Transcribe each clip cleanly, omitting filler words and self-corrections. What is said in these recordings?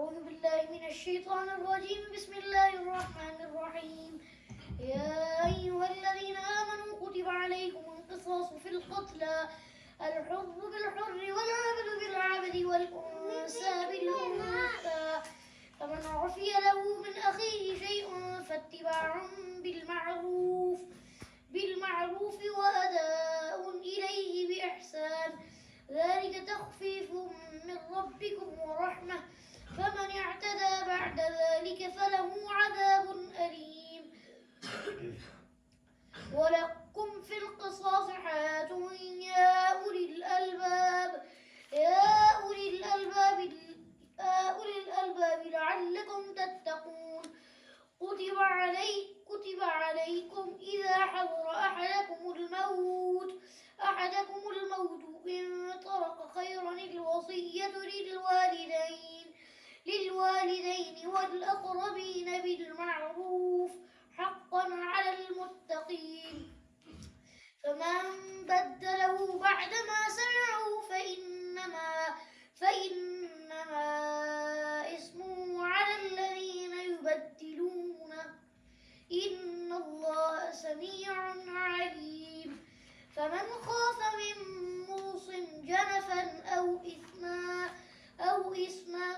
أعوذ بالله من الشيطان الرجيم بسم الله الرحمن الرحيم يا أيها الذين آمنوا كتب عليكم القصاص في القتلى الحر بالحر والعبد بالعبد والأنثى بالأنثى فمن عفي له من أخيه شيء فاتباع بالمعروف وأداء إليه بإحسان ذلك تخفيف من ربكم ورحمة فمن اعتدى بعد ذلك فله عذاب أليم ولكم في القصاص حياة يا أولي الألباب لعلكم تتقون كتب عليكم إذا حضر أحدكم الموت إن ترك خيرا الوصية للوالدين والأقربين بالمعروف حقا على المتقين فمن بدله بعدما سمعه فإنما إثمه على الذين يبدلونه إن الله سميع عليم فمن خاف من موص جنفا أو إثما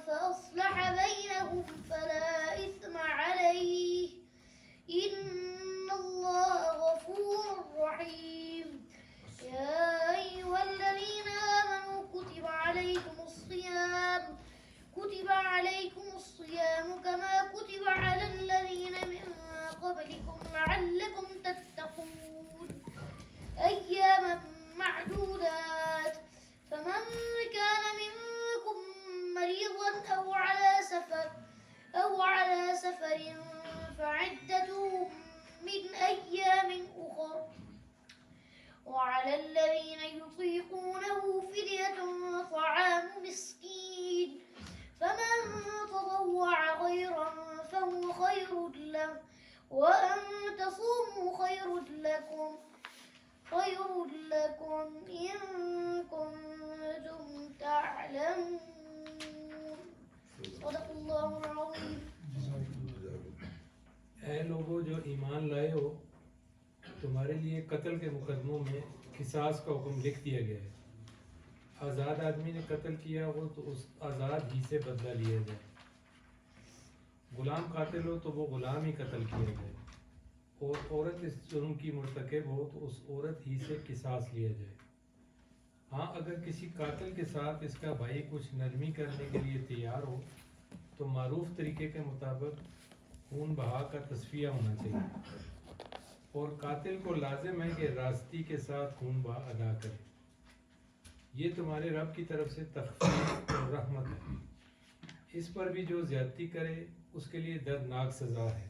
فأصلح بينهم فلا إثم عليه إن الله غفور رحيم يا أيها الذين آمنوا كتب عليكم الصيام كما كتب على الذين من قبلكم لعلكم تتقون أياما معدودات فمن كان منكم مريضا أو على سفر فعدة من أيام أخر وعلى الذين يطيقونه فدية طعام مسكين فمن تطوع خيرا فهو خير له وأن تصوموا خير لكم إن كنتم تعلمون صدق الله العظيم اے لوگوں جو ایمان لائے ہو تمہارے لیے قتل کے مقدموں میں قصاص کا حکم لکھ دیا گیا ہے آزاد آدمی نے قتل کیا ہو تو اس آزاد ہی سے بدلہ لیا جائے غلام قاتل ہو تو وہ غلام ہی قتل کیا جائے اور عورت اس جرم کی مرتکب ہو تو اس عورت ہی سے قصاص لیا جائے ہاں اگر کسی قاتل کے ساتھ اس کا بھائی کچھ نرمی کرنے کے لیے تیار ہو تو معروف طریقے کے مطابق خون بہا کا تصفیہ ہونا چاہیے اور قاتل کو لازم ہے کہ راستی کے ساتھ خون بہا ادا کرے یہ تمہارے رب کی طرف سے تخفیف اور رحمت ہے اس پر بھی جو زیادتی کرے اس کے لیے دردناک سزا ہے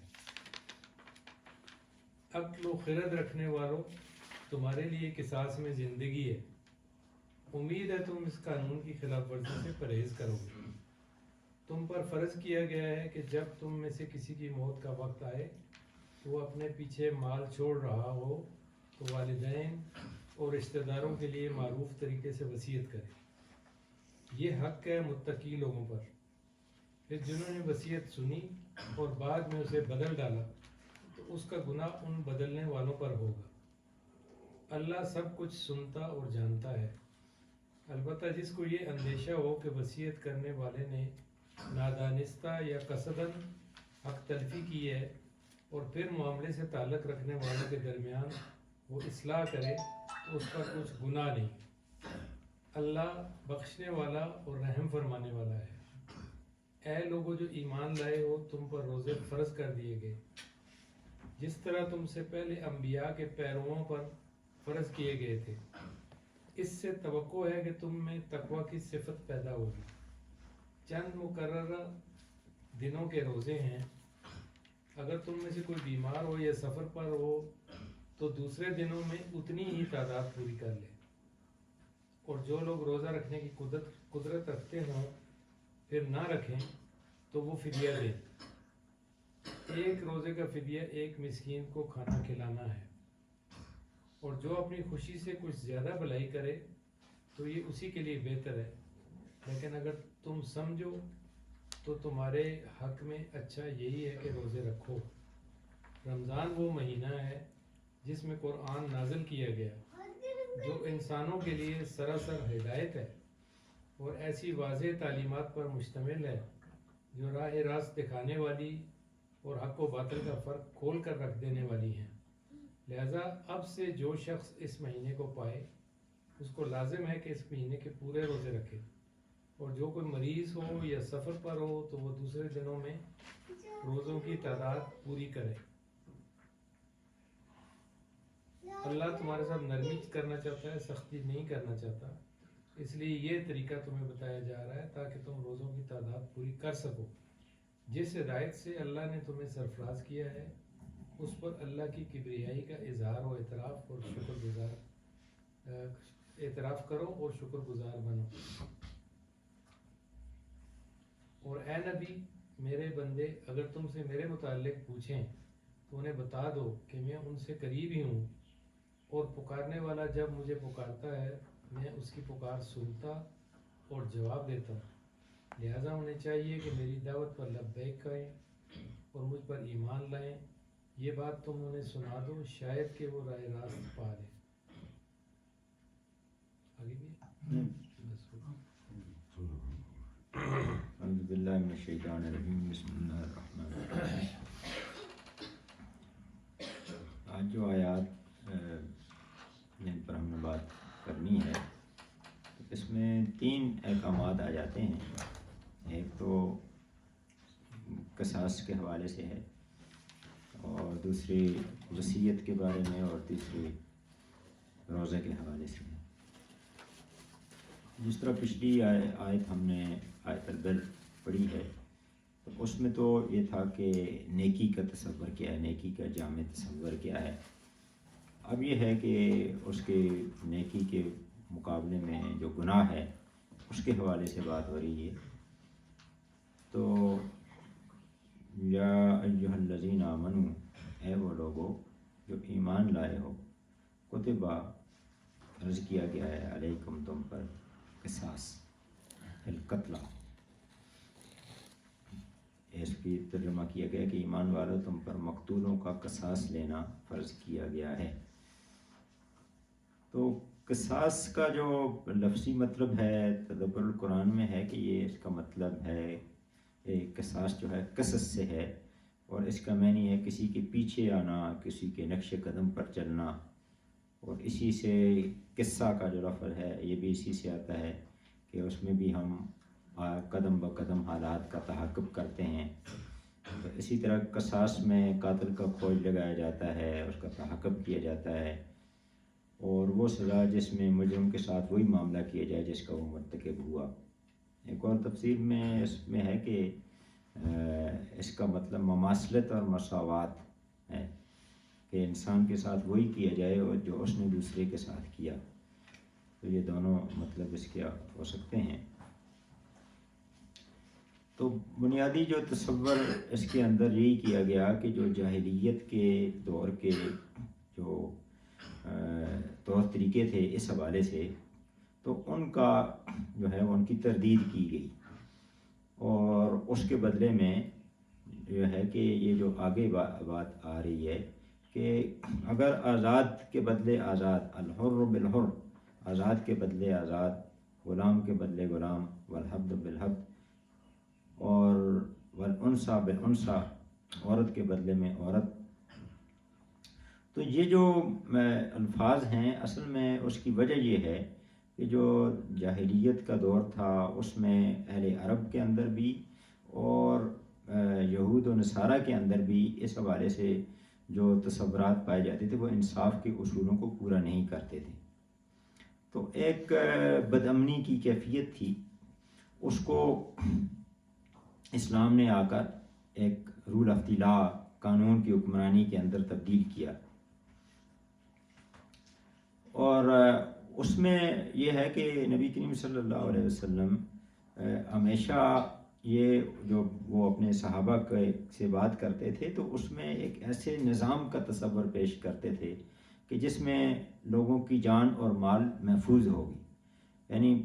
عقل و خرد رکھنے والوں تمہارے لیے قصاص میں زندگی ہے امید ہے تم اس قانون کی خلاف ورزی سے پرہیز کرو گے تم پر فرض کیا گیا ہے کہ جب تم میں سے کسی کی موت کا وقت آئے تو وہ اپنے پیچھے مال چھوڑ رہا ہو تو والدین اور رشتہ داروں کے لیے معروف طریقے سے وصیت کرے یہ حق ہے متقی لوگوں پر پھر جنہوں نے وصیت سنی اور بعد میں اسے بدل ڈالا تو اس کا گناہ ان بدلنے والوں پر ہوگا اللہ سب کچھ سنتا اور جانتا ہے البتہ جس کو یہ اندیشہ ہو کہ وصیت کرنے والے نے نادانستہ یا قصداً حق تلفی کی ہے اور پھر معاملے سے تعلق رکھنے والوں کے درمیان وہ اصلاح کرے تو اس کا کچھ گناہ نہیں اللہ بخشنے والا اور رحم فرمانے والا ہے اے لوگوں جو ایمان لائے ہو تم پر روزے فرض کر دیے گئے جس طرح تم سے پہلے انبیاء کے پیرووں پر فرض کیے گئے تھے اس سے توقع ہے کہ تم میں تقوی کی صفت پیدا ہوگی چند مقررہ دنوں کے روزے ہیں اگر تم میں سے کوئی بیمار ہو یا سفر پر ہو تو دوسرے دنوں میں اتنی ہی تعداد پوری کر لے اور جو لوگ روزہ رکھنے کی قدرت رکھتے ہوں پھر نہ رکھیں تو وہ فدیہ دیں ایک روزے کا فدیہ ایک مسکین کو کھانا کھلانا ہے اور جو اپنی خوشی سے کچھ زیادہ بھلائی کرے تو یہ اسی کے لیے بہتر ہے لیکن اگر تم سمجھو تو تمہارے حق میں اچھا یہی ہے کہ روزے رکھو۔ رمضان وہ مہینہ ہے جس میں قرآن نازل کیا گیا، جو انسانوں کے لیے سراسر ہدایت ہے اور ایسی واضح تعلیمات پر مشتمل ہے جو راہ راست دکھانے والی اور حق و باطل کا فرق کھول کر رکھ دینے والی ہیں۔ لہذا اب سے جو شخص اس مہینے کو پائے اس کو لازم ہے کہ اس مہینے کے پورے روزے رکھے، اور جو کوئی مریض ہو یا سفر پر ہو تو وہ دوسرے دنوں میں روزوں کی تعداد پوری کرے۔ اللہ تمہارے ساتھ نرمی کرنا چاہتا ہے، سختی نہیں کرنا چاہتا، اس لیے یہ طریقہ تمہیں بتایا جا رہا ہے تاکہ تم روزوں کی تعداد پوری کر سکو۔ جس ہدایت سے اللہ نے تمہیں سرفراز کیا ہے اس پر اللہ کی کبریائی کا اظہار و اعتراف کرو اور شکر گزار بنو۔ اور اے نبی، میرے بندے اگر تم سے میرے متعلق پوچھیں تو انہیں بتا دو کہ میں ان سے قریب ہی ہوں، اور پکارنے والا جب مجھے پکارتا ہے میں اس کی پکار سنتا اور جواب دیتا ہوں۔ لہٰذا انہیں چاہیے کہ میری دعوت پر لبیک کہیں اور مجھ پر ایمان لائیں۔ یہ بات تم انہیں سنا دو، شاید کہ وہ راہ راست پا لیں۔ آگے بھی اعوذ باللہ من الشیطان الرجیم، بسم اللہ الرحمن الرحیم۔ آج جو آیات جن پر ہم نے بات کرنی ہے اس میں 3 احکامات آ جاتے ہیں۔ ایک تو قصاص کے حوالے سے ہے، اور دوسری وصیت کے بارے میں، اور تیسری روزے کے حوالے سے ہے۔ جس طرح پچھلی آیت ہم نے آیت البر پڑھی ہے تو اس میں تو یہ تھا کہ نیکی کا تصور کیا ہے، نیکی کا جامع تصور کیا ہے۔ اب یہ ہے کہ اس کے نیکی کے مقابلے میں جو گناہ ہے اس کے حوالے سے بات ہو رہی ہے۔ تو یا ایھا الذین آمنوا، اے وہ لوگو جو ایمان لائے ہو، کتبہ فرض کیا گیا ہے، علیکم تم پر، قصاص القتل، اس کی ترجمہ کیا گیا کہ ایمان والو تم پر مقتولوں کا قصاص لینا فرض کیا گیا ہے۔ تو قصاص کا جو لفظی مطلب ہے تدبر القرآن میں ہے کہ یہ اس کا مطلب ہے قصاص جو ہے قصص سے ہے، اور اس کا معنی ہے کسی کے پیچھے آنا، کسی کے نقش قدم پر چلنا، اور اسی سے قصہ کا جو لفظ ہے یہ بھی اسی سے آتا ہے کہ اس میں بھی ہم قدم بہ قدم حالات کا تعاقب کرتے ہیں۔ تو اسی طرح قصاص میں قاتل کا کھوج لگایا جاتا ہے، اس کا تعاقب کیا جاتا ہے، اور وہ سزا جس میں مجرم کے ساتھ وہی معاملہ کیا جائے جس کا وہ مرتکب ہوا۔ ایک اور تفسیر میں اس میں ہے کہ اس کا مطلب مماثلت اور مساوات ہے، کہ انسان کے ساتھ وہی کیا جائے اور جو اس نے دوسرے کے ساتھ کیا۔ تو یہ دونوں مطلب اس کے ہو سکتے ہیں۔ تو بنیادی جو تصور اس کے اندر یہی کیا گیا کہ جو جاہلیت کے دور کے جو طور طریقے تھے اس حوالے سے، تو ان کا جو ہے ان کی تردید کی گئی، اور اس کے بدلے میں جو ہے کہ یہ جو آگے بات آ رہی ہے کہ اگر آزاد کے بدلے آزاد، الحر بالحر، آزاد کے بدلے آزاد، غلام کے بدلے غلام، والحبد بالحبد، اور والانثى بالانثى، عورت کے بدلے میں عورت۔ تو یہ جو الفاظ ہیں اصل میں اس کی وجہ یہ ہے کہ جو جاہلیت کا دور تھا اس میں اہل عرب کے اندر بھی اور یہود و نصارہ کے اندر بھی اس حوالے سے جو تصورات پائے جاتے تھے وہ انصاف کے اصولوں کو پورا نہیں کرتے تھے۔ تو ایک بدامنی کی کیفیت تھی، اس کو اسلام نے آ کر ایک رول آف دی لا، قانون کی حکمرانی کے اندر تبدیل کیا، اور اس میں یہ ہے کہ نبی کریم صلی اللہ علیہ وسلم ہمیشہ یہ جو وہ اپنے صحابہ سے بات کرتے تھے تو اس میں ایک ایسے نظام کا تصور پیش کرتے تھے کہ جس میں لوگوں کی جان اور مال محفوظ ہوگی۔ یعنی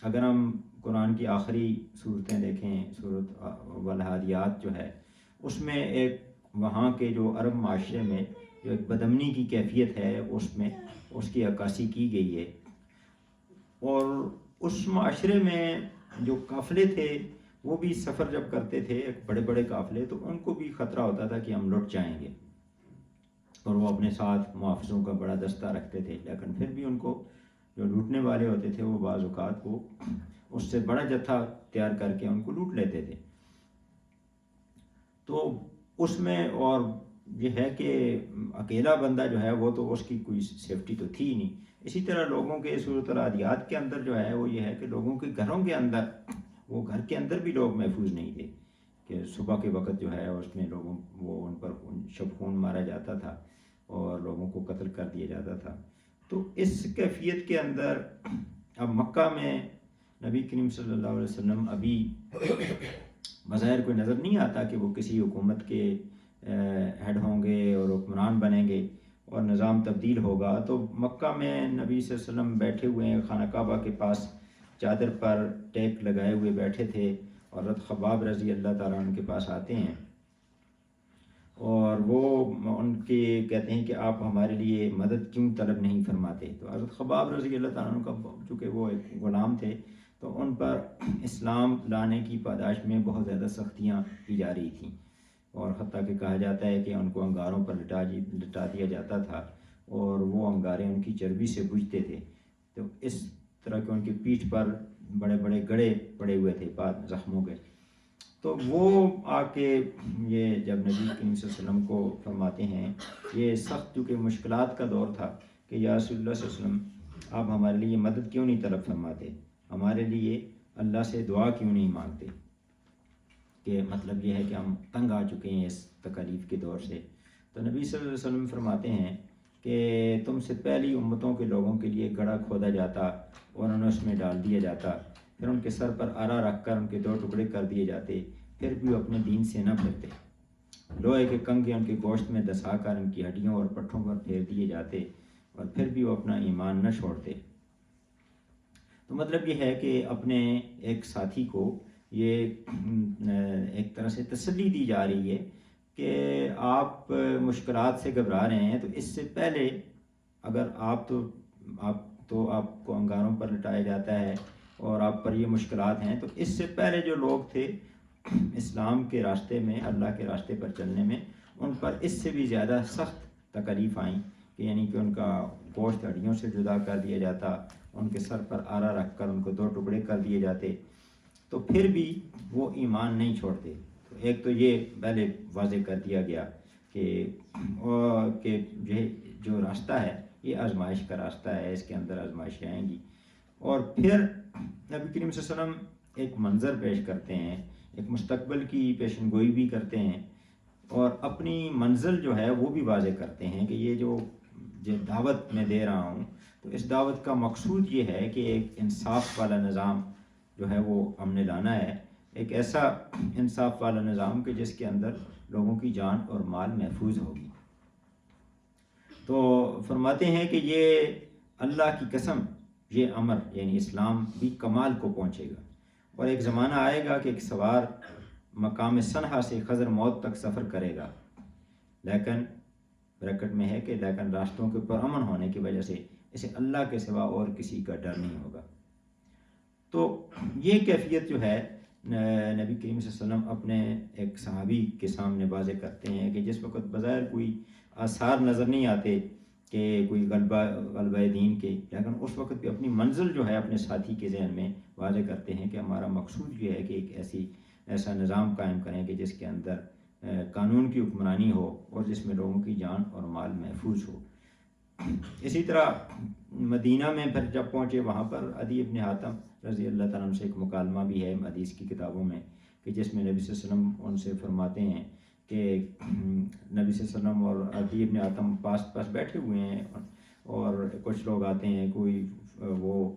اگر ہم قرآن کی آخری صورتیں دیکھیں، صورت والحادیات جو ہے، اس میں ایک وہاں کے جو عرب معاشرے میں جو ایک بدامنی کی کیفیت ہے اس میں اس کی عکاسی کی گئی ہے. اور اس معاشرے میں جو قافلے تھے وہ بھی سفر جب کرتے تھے بڑے بڑے قافلے، تو ان کو بھی خطرہ ہوتا تھا کہ ہم لٹ جائیں گے، اور وہ اپنے ساتھ محافظوں کا بڑا دستہ رکھتے تھے، لیکن پھر بھی ان کو جو لوٹنے والے ہوتے تھے وہ بعض اوقات کو اس سے بڑا جتھا تیار کر کے ان کو لوٹ لیتے تھے. تو اس میں اور یہ ہے کہ اکیلا بندہ جو ہے وہ تو اس کی کوئی سیفٹی تو تھی ہی نہیں. اسی طرح لوگوں کے صورت العادیات کے اندر جو ہے وہ یہ ہے کہ لوگوں کے گھروں کے اندر، وہ گھر کے اندر بھی لوگ محفوظ نہیں تھے، کہ صبح کے وقت جو ہے اس میں لوگوں وہ ان پر شب خون مارا جاتا تھا اور لوگوں کو قتل کر دیا جاتا تھا. تو اس کیفیت کے اندر اب مکہ میں نبی کریم صلی اللہ علیہ وسلم ابھی بظاہر کوئی نظر نہیں آتا کہ وہ کسی حکومت کے ہیڈ ہوں گے اور حکمران بنیں گے اور نظام تبدیل ہوگا. تو مکہ میں نبی صلی اللہ علیہ وسلم بیٹھے ہوئے ہیں خانہ کعبہ کے پاس، چادر پر ٹیک لگائے ہوئے بیٹھے تھے، اور حضرت خباب رضی اللہ تعالیٰ عنہ کے پاس آتے ہیں اور وہ ان کے کہتے ہیں کہ آپ ہمارے لیے مدد کیوں طلب نہیں فرماتے. تو حضرت خباب رضی اللہ تعالیٰ عنہ کا چونکہ وہ ایک غلام تھے تو ان پر اسلام لانے کی پاداش میں بہت زیادہ سختیاں کی جا رہی تھیں، اور حتیٰ کہ کہا جاتا ہے کہ ان کو انگاروں پر لٹا دیا جاتا تھا اور وہ انگاریں ان کی چربی سے بجھتے تھے. تو اس طرح کے ان کی پیٹھ پر بڑے بڑے گڑھے پڑے ہوئے تھے بعد زخموں کے. تو وہ آ کے یہ جب نبی کریم صلی اللہ علیہ وسلم کو فرماتے ہیں، یہ سخت چونکہ مشکلات کا دور تھا، کہ یا رسول اللہ صلی اللہ علیہ وسلم آپ ہمارے لیے مدد کیوں نہیں طلب فرماتے، ہمارے لیے اللہ سے دعا کیوں نہیں مانگتے، کہ مطلب یہ ہے کہ ہم تنگ آ چکے ہیں اس تکالیف کے دور سے. تو نبی صلی اللہ علیہ وسلم فرماتے ہیں کہ تم سے پہلی امتوں کے لوگوں کے لیے گڑھا کھودا جاتا اور انہیں اس میں ڈال دیا جاتا، پھر ان کے سر پر آرا رکھ کر ان کے 2 ٹکڑے کر دیے جاتے، پھر بھی وہ اپنے دین سے نہ پھرتے. لوہے کے کنگے ان کے گوشت میں دسا کر ان کی ہڈیوں اور پٹھوں پر پھیر دیے جاتے، اور پھر بھی وہ اپنا ایمان نہ چھوڑتے. تو مطلب یہ ہے کہ اپنے ایک ساتھی کو یہ ایک طرح سے تسلی دی جا رہی ہے کہ آپ مشکلات سے گھبرا رہے ہیں، تو اس سے پہلے اگر آپ کو انگاروں پر لٹایا جاتا ہے اور آپ پر یہ مشکلات ہیں، تو اس سے پہلے جو لوگ تھے اسلام کے راستے میں، اللہ کے راستے پر چلنے میں، ان پر اس سے بھی زیادہ سخت تکلیف آئیں، کہ یعنی کہ ان کا گوشت ہڈیوں سے جدا کر دیا جاتا، ان کے سر پر آرا رکھ کر ان کو 2 ٹکڑے کر دیے جاتے، تو پھر بھی وہ ایمان نہیں چھوڑتے. تو ایک تو یہ پہلے واضح کر دیا گیا کہ جو راستہ ہے یہ آزمائش کا راستہ ہے، اس کے اندر آزمائشیں آئیں گی. اور پھر نبی کریم صلی اللہ علیہ وسلم ایک منظر پیش کرتے ہیں، ایک مستقبل کی پیشن گوئی بھی کرتے ہیں، اور اپنی منزل جو ہے وہ بھی واضح کرتے ہیں کہ یہ جو دعوت میں دے رہا ہوں، تو اس دعوت کا مقصود یہ ہے کہ ایک انصاف والا نظام جو ہے وہ ہم نے لانا ہے، ایک ایسا انصاف والا نظام کہ جس کے اندر لوگوں کی جان اور مال محفوظ ہوگی. تو فرماتے ہیں کہ یہ اللہ کی قسم یہ امر یعنی اسلام بھی کمال کو پہنچے گا، اور ایک زمانہ آئے گا کہ ایک سوار مقام صنعا سے خضر موت تک سفر کرے گا، لیکن بریکٹ میں ہے کہ لیکن راستوں کے پرامن ہونے کی وجہ سے اسے اللہ کے سوا اور کسی کا ڈر نہیں ہوگا. تو یہ کیفیت جو ہے نبی کریم صلی اللہ علیہ وسلم اپنے ایک صحابی کے سامنے واضح کرتے ہیں کہ جس وقت بظاہر کوئی آثار نظر نہیں آتے کہ کوئی غلبہ دین کے، لیکن اس وقت بھی اپنی منزل جو ہے اپنے ساتھی کے ذہن میں واضح کرتے ہیں کہ ہمارا مقصود یہ ہے کہ ایک ایسا نظام قائم کریں کہ جس کے اندر قانون کی حکمرانی ہو اور جس میں لوگوں کی جان اور مال محفوظ ہو. اسی طرح مدینہ میں پھر جب پہنچے، وہاں پر عدی ابن حاتم رضی اللہ تعالیٰ عنہ سے ایک مکالمہ بھی ہے حدیث کی کتابوں میں، کہ جس میں نبی صلی اللہ علیہ وسلم ان سے فرماتے ہیں کہ نبی صلی اللہ علیہ وسلم اور عدی ابن حاتم پاس بیٹھے ہوئے ہیں، اور کچھ لوگ آتے ہیں، کوئی وہ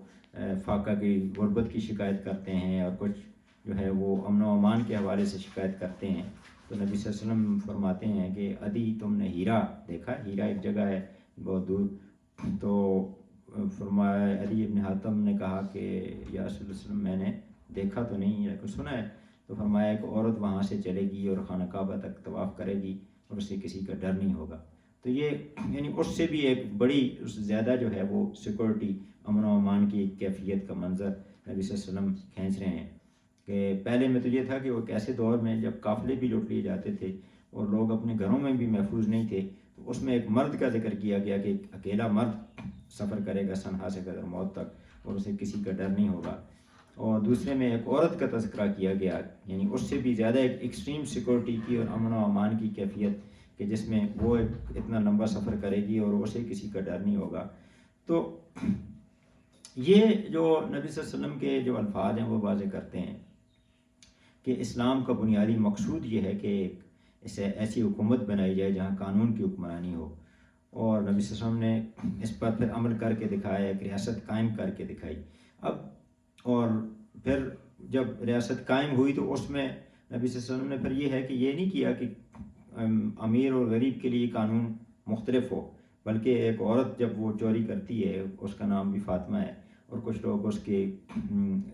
فاقہ کی غربت کی شکایت کرتے ہیں، اور کچھ جو ہے وہ امن و امان کے حوالے سے شکایت کرتے ہیں. تو نبی صلی اللہ علیہ وسلم فرماتے ہیں کہ عدی تم نے ہیرا دیکھا؟ ہیرا ایک جگہ ہے بہت دور. تو فرمایا عدی ابن حاتم نے کہا کہ یا رسول اللہ صلی اللہ علیہ وسلم میں نے دیکھا تو نہیں ہے، سنا ہے، تو فرمایا کہ عورت وہاں سے چلے گی اور خانہ کعبہ تک طواف کرے گی اور اسے کسی کا ڈر نہیں ہوگا. تو یہ یعنی اس سے بھی ایک بڑی اس زیادہ جو ہے وہ سیکورٹی، امن و امان کی کیفیت کا منظر نبی صلی اللہ علیہ وسلم کھینچ رہے ہیں. کہ پہلے میں تو یہ تھا کہ وہ ایسے دور میں جب قافلے بھی لوٹ لیے جاتے تھے اور لوگ اپنے گھروں میں بھی محفوظ نہیں تھے، تو اس میں ایک مرد کا ذکر کیا گیا کہ ایک اکیلا مرد سفر کرے گا سنہا سے قدر موت تک اور اسے کسی کا ڈر نہیں ہوگا. اور دوسرے میں ایک عورت کا تذکرہ کیا گیا، یعنی اس سے بھی زیادہ ایک ایکسٹریم سیکورٹی کی اور امن و امان کی کیفیت کہ جس میں وہ اتنا لمبا سفر کرے گی اور اسے کسی کا ڈر نہیں ہوگا. تو یہ جو نبی صلی اللہ علیہ وسلم کے جو الفاظ ہیں وہ واضح کرتے ہیں کہ اسلام کا بنیادی مقصود یہ ہے کہ اسے ایسی حکومت بنائی جائے جہاں قانون کی حکمرانی ہو. اور نبی صلی اللہ علیہ وسلم نے اس پر پھر عمل کر کے دکھایا، ایک ریاست قائم کر کے دکھائی. اب اور پھر جب ریاست قائم ہوئی تو اس میں نبی صلی اللہ علیہ وسلم نے پھر یہ ہے کہ یہ نہیں کیا کہ امیر اور غریب کے لیے قانون مختلف ہو، بلکہ ایک عورت جب وہ چوری کرتی ہے، اس کا نام بھی فاطمہ ہے، اور کچھ لوگ اس کی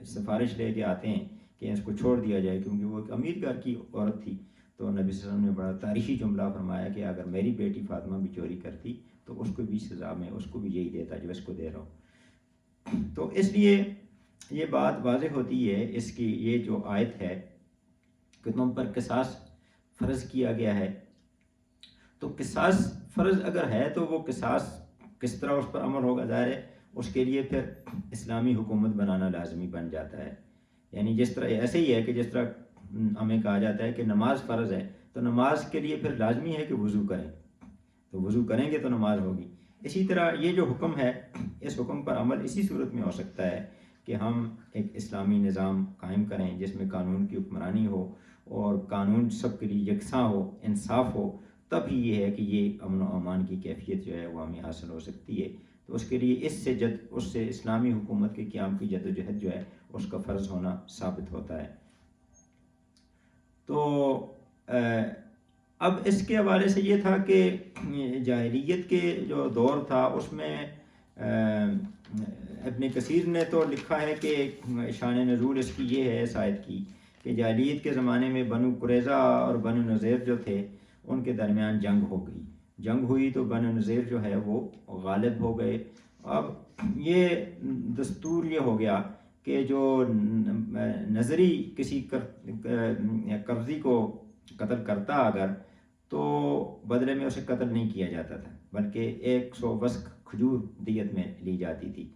سفارش لے کے آتے ہیں کہ اس کو چھوڑ دیا جائے کیونکہ وہ ایک امیر گھر کی عورت تھی. تو نبی صلی اللہ علیہ وسلم نے بڑا تاریخی جملہ فرمایا کہ اگر میری بیٹی فاطمہ بھی چوری کرتی تو اس کو بھی سزا میں اس کو بھی یہی دیتا جو اس کو دے رہا ہوں. تو اس لیے یہ بات واضح ہوتی ہے اس کی یہ جو آیت ہے کہ تم پر قصاص فرض کیا گیا ہے. تو قصاص فرض اگر ہے تو وہ قصاص کس طرح اس پر عمل ہوگا، ظاہر ہے اس کے لیے پھر اسلامی حکومت بنانا لازمی بن جاتا ہے. یعنی جس طرح ایسے ہی ہے کہ جس طرح ہمیں کہا جاتا ہے کہ نماز فرض ہے تو نماز کے لیے پھر لازمی ہے کہ وضو کریں، تو وضو کریں گے تو نماز ہوگی. اسی طرح یہ جو حکم ہے اس حکم پر عمل اسی صورت میں ہو سکتا ہے کہ ہم ایک اسلامی نظام قائم کریں جس میں قانون کی حکمرانی ہو اور قانون سب کے لیے یکساں ہو، انصاف ہو. تب ہی یہ ہے کہ یہ امن و امان کی کیفیت جو ہے وہ ہمیں حاصل ہو سکتی ہے. تو اس کے لیے اس سے اسلامی حکومت کے قیام کی جد و جہد جو ہے اس کا فرض ہونا ثابت ہوتا ہے. تو اب اس کے حوالے سے یہ تھا کہ جاہلیت کے جو دور تھا اس میں ابن کثیر نے تو لکھا ہے کہ شان نزول اس کی یہ ہے اس آیت کی کہ جاہلیت کے زمانے میں بنو قریظہ اور بنو نذیر جو تھے ان کے درمیان جنگ ہو گئی. جنگ ہوئی تو بنو نذیر جو ہے وہ غالب ہو گئے. اب یہ دستور یہ ہو گیا کہ جو نظری کسی قرضی کو قتل کرتا اگر تو بدلے میں اسے قتل نہیں کیا جاتا تھا بلکہ 100 وسق کھجور دیت میں لی جاتی تھی.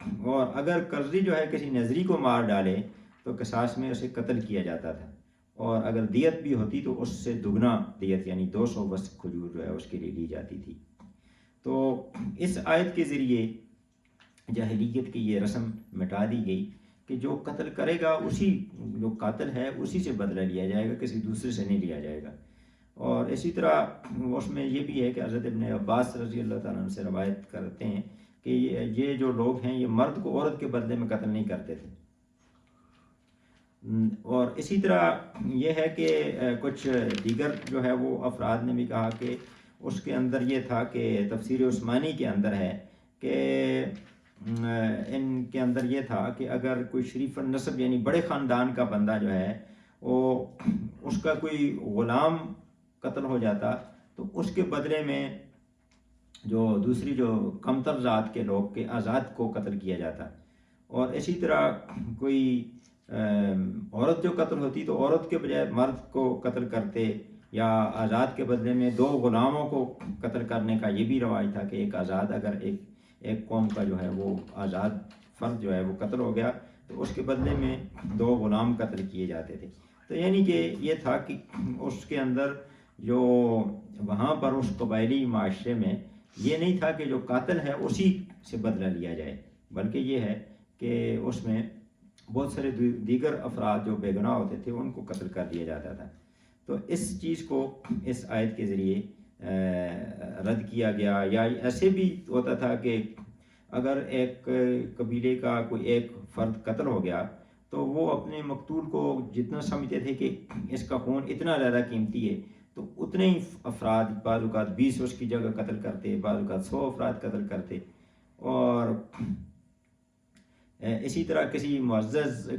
اور اگر قرضی جو ہے کسی نظری کو مار ڈالے تو قصاص میں اسے قتل کیا جاتا تھا، اور اگر دیت بھی ہوتی تو اس سے دگنا دیت یعنی 200 وسق کھجور جو ہے اس کے لیے لی جاتی تھی. تو اس آیت کے ذریعے جاہلیت کی یہ رسم مٹا دی گئی کہ جو قتل کرے گا اسی جو قاتل ہے اسی سے بدلہ لیا جائے گا، کسی دوسرے سے نہیں لیا جائے گا. اور اسی طرح اس میں یہ بھی ہے کہ حضرت ابن عباس رضی اللہ تعالیٰ عنہ سے روایت کرتے ہیں کہ یہ جو لوگ ہیں یہ مرد کو عورت کے بدلے میں قتل نہیں کرتے تھے. اور اسی طرح یہ ہے کہ کچھ دیگر جو ہے وہ افراد نے بھی کہا کہ اس کے اندر یہ تھا کہ تفسیر عثمانی کے اندر ہے کہ ان کے اندر یہ تھا کہ اگر کوئی شریف النسب یعنی بڑے خاندان کا بندہ جو ہے وہ اس کا کوئی غلام قتل ہو جاتا تو اس کے بدلے میں جو دوسری جو کمتر ذات کے لوگ کے آزاد کو قتل کیا جاتا. اور اسی طرح کوئی عورت جو قتل ہوتی تو عورت کے بجائے مرد کو قتل کرتے، یا آزاد کے بدلے میں 2 غلاموں کو قتل کرنے کا یہ بھی رواج تھا کہ ایک آزاد اگر ایک قوم کا جو ہے وہ آزاد فرد جو ہے وہ قتل ہو گیا تو اس کے بدلے میں 2 غلام قتل کیے جاتے تھے. تو یعنی کہ یہ تھا کہ اس کے اندر جو وہاں پر اس قبائلی معاشرے میں یہ نہیں تھا کہ جو قاتل ہے اسی سے بدلہ لیا جائے، بلکہ یہ ہے کہ اس میں بہت سارے دیگر افراد جو بے گناہ ہوتے تھے ان کو قتل کر دیا جاتا تھا. تو اس چیز کو اس آیت کے ذریعے رد کیا گیا. یا ایسے بھی ہوتا تھا کہ اگر ایک قبیلے کا کوئی ایک فرد قتل ہو گیا تو وہ اپنے مقتول کو جتنا سمجھتے تھے کہ اس کا خون اتنا زیادہ قیمتی ہے تو اتنے ہی افراد بعض اوقات 20 اس کی جگہ قتل کرتے، بعض اوقات 100 افراد قتل کرتے. اور اسی طرح کسی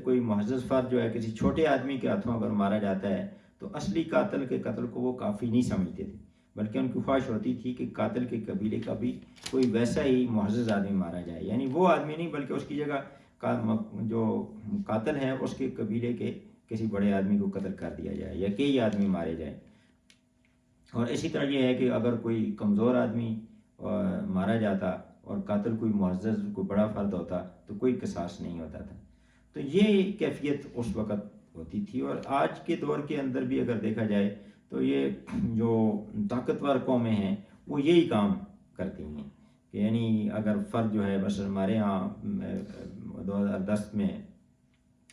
کوئی معزز فرد جو ہے کسی چھوٹے آدمی کے ہاتھوں اگر مارا جاتا ہے تو اصلی قاتل کے قتل کو وہ کافی نہیں سمجھتے تھے، بلکہ ان کی خواہش ہوتی تھی کہ قاتل کے قبیلے کا بھی کوئی ویسا ہی معزز آدمی مارا جائے، یعنی وہ آدمی نہیں بلکہ اس کی جگہ جو قاتل ہے اس کے قبیلے کے کسی بڑے آدمی کو قتل کر دیا جائے یا کئی آدمی مارے جائیں۔ اور اسی طرح یہ ہے کہ اگر کوئی کمزور آدمی مارا جاتا اور قاتل کوئی معزز کوئی بڑا فرد ہوتا تو کوئی قصاص نہیں ہوتا تھا۔ تو یہ کیفیت اس وقت ہوتی تھی، اور آج کے دور کے اندر بھی اگر دیکھا جائے تو یہ جو طاقتور قومیں ہیں وہ یہی کام کرتی ہیں کہ یعنی اگر فرد جو ہے، بس ہمارے ہاں 2010 میں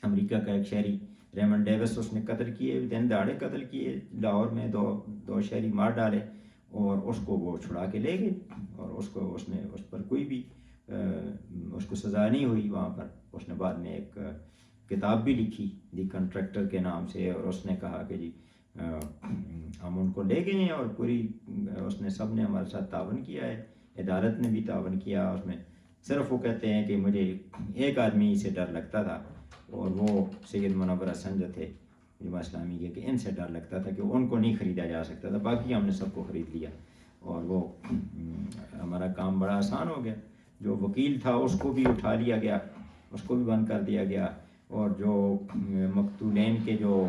امریکہ کا ایک شہری ریمنڈ ڈیوس اس نے قتل کیے، دن دہاڑے قتل کیے، لاہور میں دو شہری مار ڈالے اور اس کو وہ چھڑا کے لے گئے، اور اس پر کوئی بھی اس کو سزا نہیں ہوئی وہاں پر۔ اس نے بعد میں ایک کتاب بھی لکھی دی کنٹریکٹر کے نام سے، اور اس نے کہا کہ جی ہم ان کو لے گئے ہیں اور پوری اس نے سب نے ہمارے ساتھ تعاون کیا ہے، عدالت نے بھی تعاون کیا اس میں۔ صرف وہ کہتے ہیں کہ مجھے ایک آدمی سے ڈر لگتا تھا، اور وہ سید منور حسن جو تھے جماعت اسلامی کے، کہ ان سے ڈر لگتا تھا کہ ان کو نہیں خریدا جا سکتا تھا، باقی ہم نے سب کو خرید لیا، اور وہ ہمارا کام بڑا آسان ہو گیا۔ جو وکیل تھا اس کو بھی اٹھا لیا گیا، اس کو بھی بند کر دیا گیا، اور جو مقتولین کے جو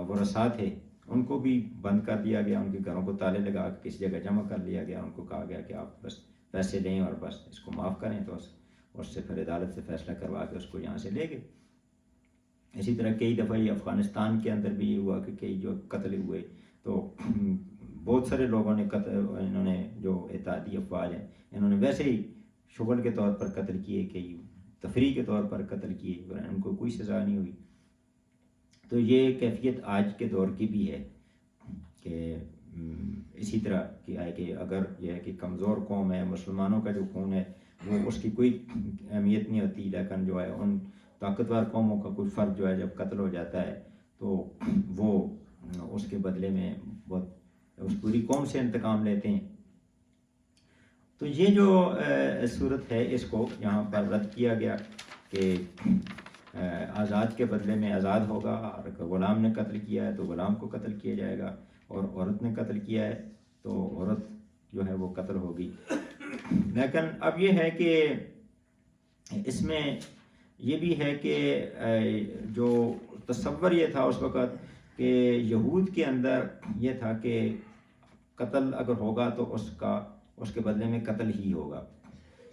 ورثاء تھے ان کو بھی بند کر دیا گیا، ان کے گھروں کو تالے لگا کے کسی جگہ جمع کر لیا گیا، ان کو کہا گیا کہ آپ بس پیسے دیں اور بس اس کو معاف کریں، تو اس سے پھر عدالت سے فیصلہ کروا کے اس کو یہاں سے لے گئے۔ اسی طرح کئی دفعہ یہ افغانستان کے اندر بھی یہ ہوا کہ کئی جو قتل ہوئے تو بہت سارے لوگوں نے انہوں نے جو اتحادی افواج ہیں انہوں نے ویسے ہی شغل کے طور پر قتل کیے، کئی تفریح کے طور پر قتل کیے، ان کو کوئی سزا نہیں ہوئی۔ تو یہ کیفیت آج کے دور کی بھی ہے کہ اسی طرح کی ہے کہ اگر یہ ہے کہ کمزور قوم ہے، مسلمانوں کا جو خون ہے وہ اس کی کوئی اہمیت نہیں ہوتی، لیکن جو ہے ان طاقتور قوموں کا کوئی فرد جو ہے جب قتل ہو جاتا ہے تو وہ اس کے بدلے میں بہت اس پوری قوم سے انتقام لیتے ہیں۔ تو یہ جو صورت ہے اس کو یہاں پر رد کیا گیا کہ آزاد کے بدلے میں آزاد ہوگا، اور اگر غلام نے قتل کیا ہے تو غلام کو قتل کیا جائے گا، اور عورت نے قتل کیا ہے تو عورت جو ہے وہ قتل ہوگی۔ لیکن اب یہ ہے کہ اس میں یہ بھی ہے کہ جو تصور یہ تھا اس وقت کہ یہود کے اندر یہ تھا کہ قتل اگر ہوگا تو اس کے بدلے میں قتل ہی ہوگا،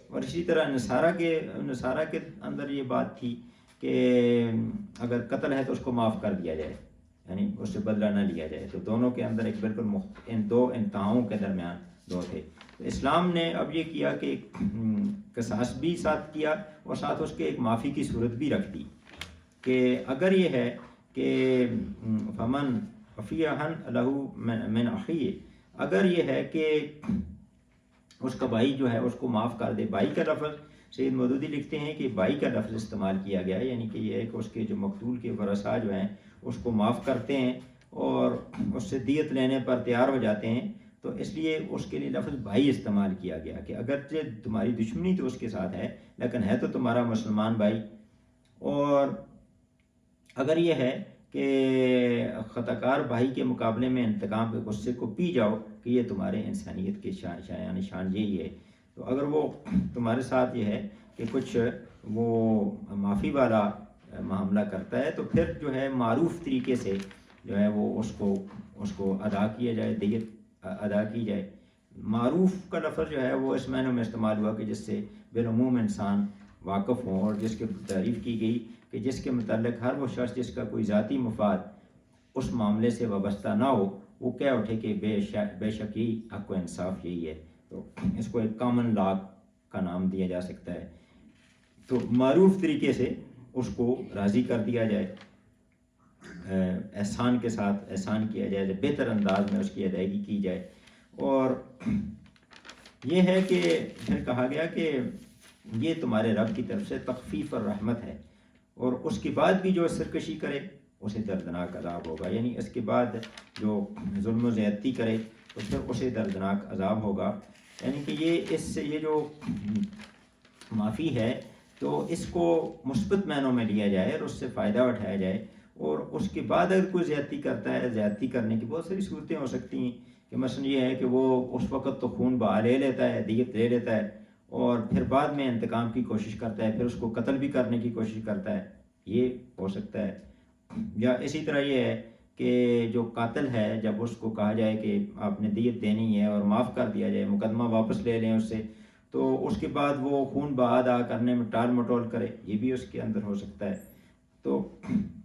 اور اسی طرح نصارہ کے اندر یہ بات تھی کہ اگر قتل ہے تو اس کو معاف کر دیا جائے، یعنی اس سے بدلہ نہ لیا جائے۔ تو دونوں کے اندر ایک بالکل ان دو انتہاؤں کے درمیان دو تھے۔ تو اسلام نے اب یہ کیا کہ قصاص بھی ساتھ کیا، اور ساتھ اس کے ایک معافی کی صورت بھی رکھ دی کہ اگر یہ ہے کہ فمن عفی عن لہ من اخیہ، اگر یہ ہے کہ اس کا بھائی جو ہے اس کو معاف کر دے۔ بھائی کا لفظ سید مودودی لکھتے ہیں کہ بھائی کا لفظ استعمال کیا گیا ہے، یعنی کہ یہ ہے کہ اس کے جو مقتول کے ورثاء جو ہیں اس کو معاف کرتے ہیں اور اس سے دیت لینے پر تیار ہو جاتے ہیں، تو اس لیے اس کے لیے لفظ بھائی استعمال کیا گیا کہ اگرچہ تمہاری دشمنی تو اس کے ساتھ ہے لیکن ہے تو تمہارا مسلمان بھائی۔ اور اگر یہ ہے کہ خطاکار بھائی کے مقابلے میں انتقام کے غصے کو پی جاؤ کہ یہ تمہارے انسانیت کے شان یہی ہے، تو اگر وہ تمہارے ساتھ یہ ہے کہ کچھ وہ معافی والا معاملہ کرتا ہے تو پھر جو ہے معروف طریقے سے جو ہے وہ اس کو ادا کیا جائے، دیت ادا کی جائے۔ معروف کا لفظ جو ہے وہ اس معنی میں استعمال ہوا کہ جس سے بالعموم انسان واقف ہوں، اور جس کی تعریف کی گئی کہ جس کے متعلق ہر وہ شخص جس کا کوئی ذاتی مفاد اس معاملے سے وابستہ نہ ہو وہ کہہ اٹھے کہ بے شک یہی حق و انصاف یہی ہے، تو اس کو ایک کامن لا کا نام دیا جا سکتا ہے۔ تو معروف طریقے سے اس کو راضی کر دیا جائے، احسان کے ساتھ احسان کیا جائے، بہتر انداز میں اس کی ادائیگی کی جائے۔ اور یہ ہے کہ پھر کہا گیا کہ یہ تمہارے رب کی طرف سے تخفیف اور رحمت ہے، اور اس کے بعد بھی جو سرکشی کرے اسے دردناک عذاب ہوگا، یعنی اس کے بعد جو ظلم و زیادتی کرے تو پھر اسے دردناک عذاب ہوگا۔ یعنی کہ یہ جو معافی ہے تو اس کو مثبت معنوں میں لیا جائے اور اس سے فائدہ اٹھایا جائے، اور اس کے بعد اگر کوئی زیادتی کرتا ہے، زیادتی کرنے کی بہت ساری صورتیں ہو سکتی ہیں کہ مثلا یہ ہے کہ وہ اس وقت تو خون بہا لے لیتا ہے، دیت لے لیتا ہے، اور پھر بعد میں انتقام کی کوشش کرتا ہے، پھر اس کو قتل بھی کرنے کی کوشش کرتا ہے، یہ ہو سکتا ہے۔ یا اسی طرح یہ ہے کہ جو قاتل ہے، جب اس کو کہا جائے کہ آپ نے دیت دینی ہے اور معاف کر دیا جائے، مقدمہ واپس لے لیں اس سے، تو اس کے بعد وہ خون بہا ادا کرنے میں ٹال مٹول کرے، یہ بھی اس کے اندر ہو سکتا ہے۔ تو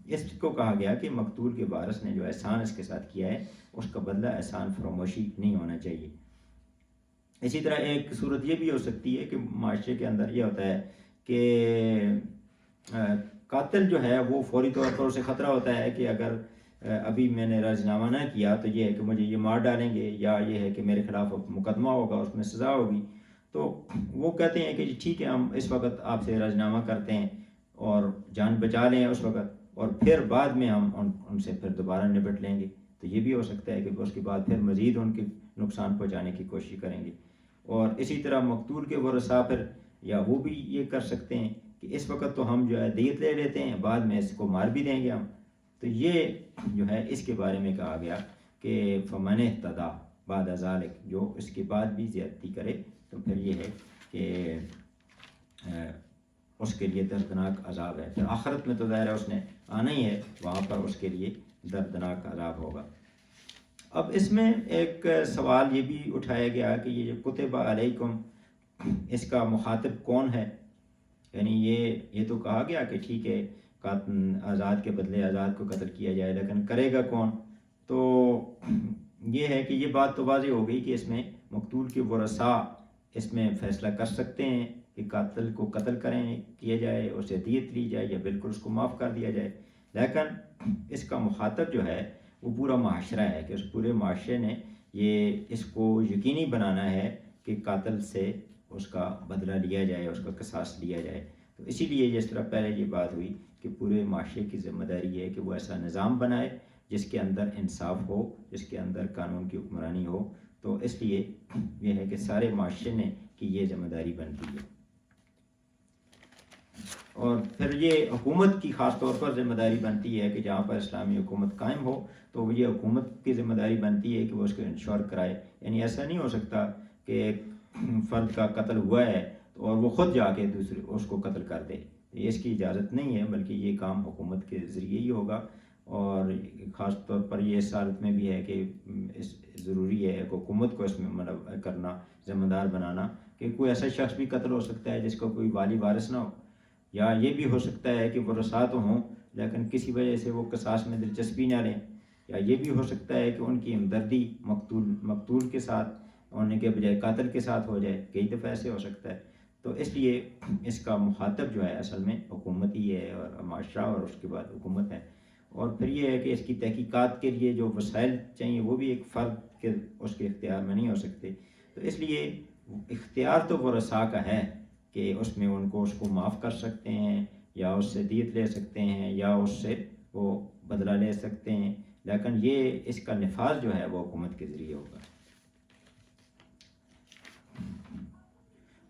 اس کو کہا گیا کہ مقتول کے وارث نے جو احسان اس کے ساتھ کیا ہے، اس کا بدلہ احسان فراموشی نہیں ہونا چاہیے۔ اسی طرح ایک صورت یہ بھی ہو سکتی ہے کہ معاشرے کے اندر یہ ہوتا ہے کہ قاتل جو ہے وہ فوری طور پر اسے خطرہ ہوتا ہے کہ اگر ابھی میں نے راضینامہ نہ کیا تو یہ ہے کہ مجھے یہ مار ڈالیں گے، یا یہ ہے کہ میرے خلاف مقدمہ ہوگا، اس میں سزا ہوگی۔ تو وہ کہتے ہیں کہ جی ٹھیک ہے، ہم اس وقت آپ سے راضینامہ کرتے ہیں اور جان بچا لیں اس وقت، اور پھر بعد میں ہم ان سے پھر دوبارہ نپٹ لیں گے۔ تو یہ بھی ہو سکتا ہے کہ اس کے بعد پھر مزید ان کے نقصان پہنچانے کی کوشش کریں گے۔ اور اسی طرح مقتول کے ورثاء پھر یا وہ بھی یہ کر سکتے ہیں کہ اس وقت تو ہم جو ہے دیت لے لیتے ہیں، بعد میں اس کو مار بھی دیں گے ہم۔ تو یہ جو ہے اس کے بارے میں کہا گیا کہ فمن اہتدی بعد ذلک، جو اس کے بعد بھی زیادتی کرے تو پھر یہ ہے کہ اس کے لیے دردناک عذاب ہے۔ پھر آخرت میں تو ظاہر ہے اس نے آنا ہی ہے، وہاں پر اس کے لیے دردناک عذاب ہوگا۔ اب اس میں ایک سوال یہ بھی اٹھایا گیا کہ یہ جو کتب علیکم، اس کا مخاطب کون ہے؟ یعنی یہ تو کہا گیا کہ ٹھیک ہے آزاد کے بدلے آزاد کو قتل کیا جائے، لیکن کرے گا کون؟ تو یہ ہے کہ یہ بات تو واضح ہو گئی کہ اس میں مقتول کے ورثاء اس میں فیصلہ کر سکتے ہیں کہ قاتل کو قتل کیا جائے، اسے دیت لی جائے، یا بالکل اس کو معاف کر دیا جائے۔ لیکن اس کا مخاطب جو ہے وہ پورا معاشرہ ہے، کہ اس پورے معاشرے نے اس کو یقینی بنانا ہے کہ قاتل سے اس کا بدلہ لیا جائے، اس کا قصاص لیا جائے۔ تو اسی لیے جس طرح پہلے یہ بات ہوئی کہ پورے معاشرے کی ذمہ داری ہے کہ وہ ایسا نظام بنائے جس کے اندر انصاف ہو، جس کے اندر قانون کی حکمرانی ہو۔ تو اس لیے یہ ہے کہ سارے معاشرے نے کی یہ ذمہ داری بنتی ہے۔ اور پھر یہ حکومت کی خاص طور پر ذمہ داری بنتی ہے کہ جہاں پر اسلامی حکومت قائم ہو تو یہ حکومت کی ذمہ داری بنتی ہے کہ وہ اس کو انشور کرائے۔ یعنی ایسا نہیں ہو سکتا کہ ایک فرد کا قتل ہوا ہے اور وہ خود جا کے دوسرے اس کو قتل کر دے، اس کی اجازت نہیں ہے، بلکہ یہ کام حکومت کے ذریعے ہی ہوگا۔ اور خاص طور پر یہ اس حالت میں بھی ہے کہ ضروری ہے حکومت کو اس میں منع کرنا، ذمہ دار بنانا کہ کوئی ایسا شخص بھی قتل ہو سکتا ہے جس کو کوئی والی وارث نہ ہو، یا یہ بھی ہو سکتا ہے کہ ورثاء تو ہوں لیکن کسی وجہ سے وہ قصاص میں دلچسپی نہ لیں، یا یہ بھی ہو سکتا ہے کہ ان کی ہمدردی مقتول کے ساتھ ہونے کے بجائے قاتل کے ساتھ ہو جائے، کئی دفعہ ایسے ہو سکتا ہے۔ تو اس لیے اس کا مخاطب جو ہے اصل میں حکومت ہی ہے، اور معاشرہ، اور اس کے بعد حکومت ہے۔ اور پھر یہ ہے کہ اس کی تحقیقات کے لیے جو وسائل چاہیے وہ بھی ایک فرد کے اس کے اختیار میں نہیں ہو سکتے۔ تو اس لیے اختیار تو ورثاء کا ہے کہ اس میں ان کو اس کو معاف کر سکتے ہیں، یا اس سے دیت لے سکتے ہیں، یا اس سے وہ بدلہ لے سکتے ہیں، لیکن یہ اس کا نفاذ جو ہے وہ حکومت کے ذریعے ہوگا۔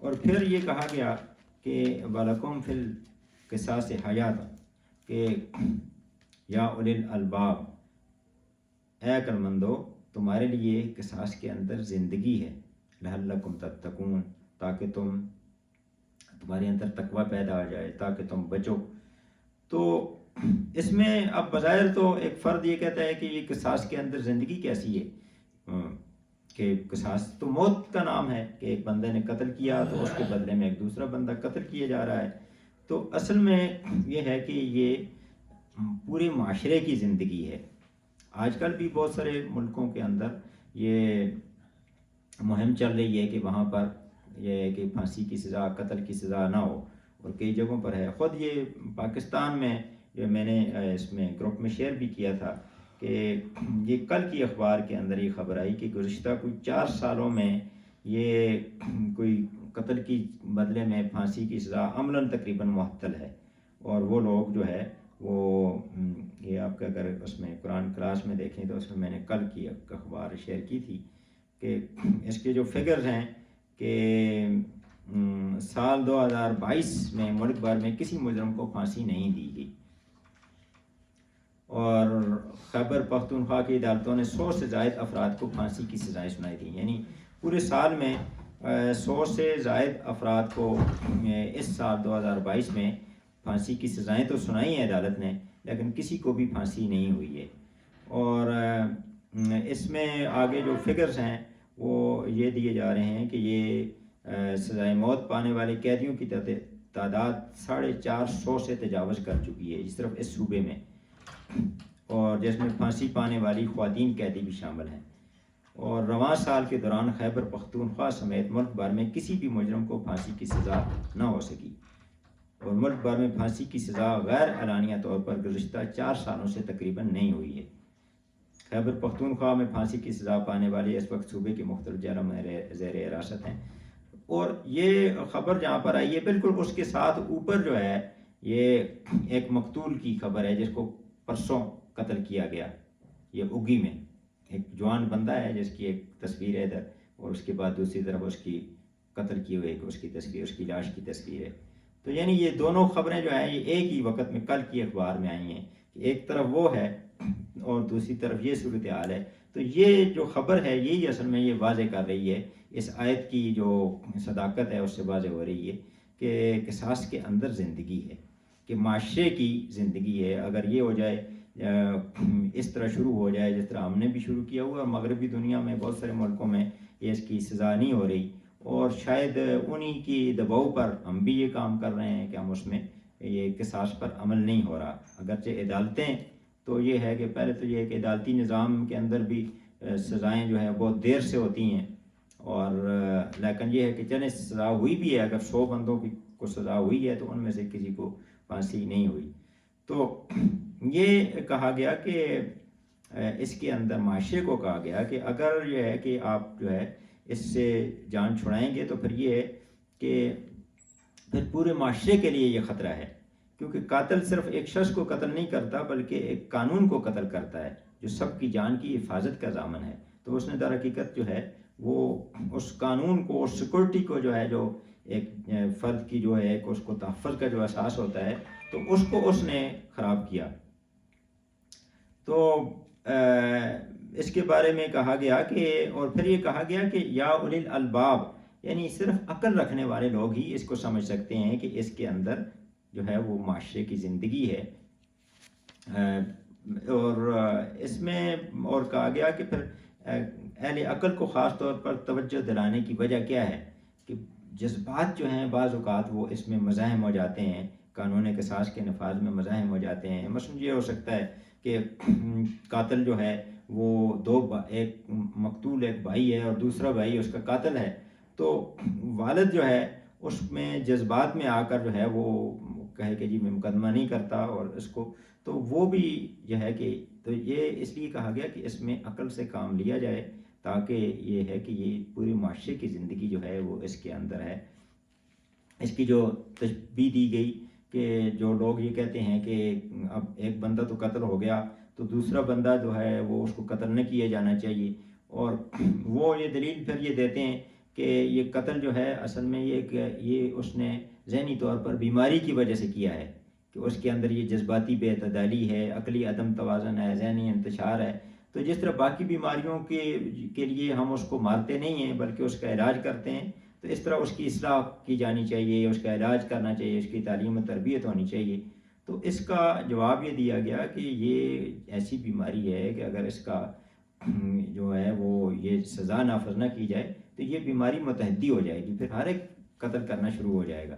اور پھر یہ کہا گیا کہ وَلَكُمْ فِي الْقِصَاصِ حَیَاتٌ، کہ یا اولی الالباب، اے عقل مندو تمہارے لیے قصاص کے اندر زندگی ہے، لَعَلَّكُمْ تَتَّقُونَ، تاکہ تمہارے اندر تقوی پیدا ہو جائے، تاکہ تم بچو۔ تو اس میں اب بظاہر تو ایک فرد یہ کہتا ہے کہ یہ قصاص کے اندر زندگی کیسی ہے، کہ قصاص تو موت کا نام ہے، کہ ایک بندے نے قتل کیا تو اس کے بدلے میں ایک دوسرا بندہ قتل کیا جا رہا ہے۔ تو اصل میں یہ ہے کہ یہ پورے معاشرے کی زندگی ہے۔ آج کل بھی بہت سارے ملکوں کے اندر یہ مہم چل رہی ہے کہ وہاں پر یہ ہے کہ پھانسی کی سزا، قتل کی سزا نہ ہو، اور کئی جگہوں پر ہے۔ خود یہ پاکستان میں یہ میں نے اس میں گروپ میں شیئر بھی کیا تھا کہ یہ کل کی اخبار کے اندر یہ خبر آئی کہ گزشتہ کوئی 4 سالوں میں یہ کوئی قتل کی بدلے میں پھانسی کی سزا عملاً تقریباً معطل ہے۔ اور وہ لوگ جو ہے وہ یہ آپ کا اگر اس میں قرآن کلاس میں دیکھیں تو اس میں نے کل کی اخبار شیئر کی تھی کہ اس کے جو فگرز ہیں کہ سال 2022 میں ملک بھر میں کسی مجرم کو پھانسی نہیں دی گئی، اور خیبر پختونخوا کی عدالتوں نے 100 سے زائد افراد کو پھانسی کی سزائیں سنائی تھیں. یعنی پورے سال میں 100 سے زائد افراد کو اس سال 2022 میں پھانسی کی سزائیں تو سنائی ہیں عدالت نے، لیکن کسی کو بھی پھانسی نہیں ہوئی ہے. اور اس میں آگے جو فگرز ہیں وہ یہ دیے جا رہے ہیں کہ یہ سزائے موت پانے والے قیدیوں کی تعداد 450 سے تجاوز کر چکی ہے صرف اس صوبے میں، اور جس میں پھانسی پانے والی خواتین قیدی بھی شامل ہیں. اور رواں سال کے دوران خیبر پختونخوا سمیت ملک بھر میں کسی بھی مجرم کو پھانسی کی سزا نہ ہو سکی، اور ملک بھر میں پھانسی کی سزا غیر اعلانیہ طور پر گزشتہ 4 سالوں سے تقریباً نہیں ہوئی ہے. خیبر پختونخوا میں پھانسی کی سزا پانے والے اس وقت صوبے کے مختلف جیلوں میں زیر حراست ہیں. اور یہ خبر جہاں پر آئی ہے بالکل اس کے ساتھ اوپر جو ہے یہ ایک مقتول کی خبر ہے جس کو پرسوں قتل کیا گیا. یہ اگی میں ایک جوان بندہ ہے جس کی ایک تصویر ہے ادھر، اور اس کے بعد دوسری طرف اس کی قتل کی ہوئے اس کی تصویر، اس کی لاش کی تصویر ہے. تو یعنی یہ دونوں خبریں جو ہیں یہ ایک ہی وقت میں کل کی اخبار میں آئی ہیں کہ ایک طرف وہ ہے اور دوسری طرف یہ صورتحال ہے. تو یہ جو خبر ہے یہی اصل میں یہ واضح کر رہی ہے، اس آیت کی جو صداقت ہے اس سے واضح ہو رہی ہے کہ قصاص کے اندر زندگی ہے، کہ معاشرے کی زندگی ہے. اگر یہ ہو جائے اس طرح شروع ہو جائے جس طرح ہم نے بھی شروع کیا ہوا، اور مغربی دنیا میں بہت سارے ملکوں میں یہ اس کی سزا نہیں ہو رہی، اور شاید انہی کی دباؤ پر ہم بھی یہ کام کر رہے ہیں کہ ہم اس میں یہ قصاص پر عمل نہیں ہو رہا. اگرچہ عدالتیں تو یہ ہے کہ پہلے تو یہ ہے کہ عدالتی نظام کے اندر بھی سزائیں جو ہے بہت دیر سے ہوتی ہیں، اور لیکن یہ ہے کہ چلیں سزا ہوئی بھی ہے، اگر 100 بندوں کی کو سزا ہوئی ہے تو ان میں سے کسی کو پھانسی نہیں ہوئی. تو یہ کہا گیا کہ اس کے اندر معاشرے کو کہا گیا کہ اگر یہ ہے کہ آپ جو ہے اس سے جان چھڑائیں گے تو پھر یہ ہے کہ پھر پورے معاشرے کے لیے یہ خطرہ ہے، کیونکہ قاتل صرف ایک شخص کو قتل نہیں کرتا بلکہ ایک قانون کو قتل کرتا ہے جو سب کی جان کی حفاظت کا ضامن ہے. تو اس نے در حقیقت جو ہے وہ اس قانون کو، اس سیکورٹی کو جو ہے، جو ایک فرد کی جو ہے ایک اس کو تحفظ کا جو احساس ہوتا ہے، تو اس کو اس نے خراب کیا. تو اس کے بارے میں کہا گیا کہ، اور پھر یہ کہا گیا کہ یا اولی الالباب، یعنی صرف عقل رکھنے والے لوگ ہی اس کو سمجھ سکتے ہیں کہ اس کے اندر جو ہے وہ معاشرے کی زندگی ہے. اور اس میں اور کہا گیا کہ پھر اہل عقل کو خاص طور پر توجہ دلانے کی وجہ کیا ہے کہ جذبات جو ہیں بعض اوقات وہ اس میں مزاحم ہو جاتے ہیں، قانون قصاص کے نفاذ میں مزاحم ہو جاتے ہیں. مثلا یہ ہو سکتا ہے کہ قاتل جو ہے وہ ایک مقتول ایک بھائی ہے اور دوسرا بھائی اس کا قاتل ہے، تو والد جو ہے اس میں جذبات میں آ کر جو ہے وہ کہے کہ جی میں مقدمہ نہیں کرتا، اور اس کو تو وہ بھی جو ہے کہ تو یہ اس لیے کہا گیا کہ اس میں عقل سے کام لیا جائے، تاکہ یہ ہے کہ یہ پوری معاشرے کی زندگی جو ہے وہ اس کے اندر ہے. اس کی جو تشبیہ دی گئی کہ جو لوگ یہ کہتے ہیں کہ اب ایک بندہ تو قتل ہو گیا تو دوسرا بندہ جو ہے وہ اس کو قتل نہ کیا جانا چاہیے، اور وہ یہ دلیل پھر یہ دیتے ہیں کہ یہ قتل جو ہے اصل میں یہ اس نے ذہنی طور پر بیماری کی وجہ سے کیا ہے، کہ اس کے اندر یہ جذباتی بے اعتدالی ہے، عقلی عدم توازن ہے، ذہنی انتشار ہے. تو جس طرح باقی بیماریوں کے لیے ہم اس کو مارتے نہیں ہیں بلکہ اس کا علاج کرتے ہیں، تو اس طرح اس کی اصلاح کی جانی چاہیے، اس کا علاج کرنا چاہیے، اس کی تعلیم و تربیت ہونی چاہیے. تو اس کا جواب یہ دیا گیا کہ یہ ایسی بیماری ہے کہ اگر اس کا جو ہے وہ یہ سزا نافذ نہ کی جائے تو یہ بیماری متحدی ہو جائے گی، پھر ہر ایک قتل کرنا شروع ہو جائے گا.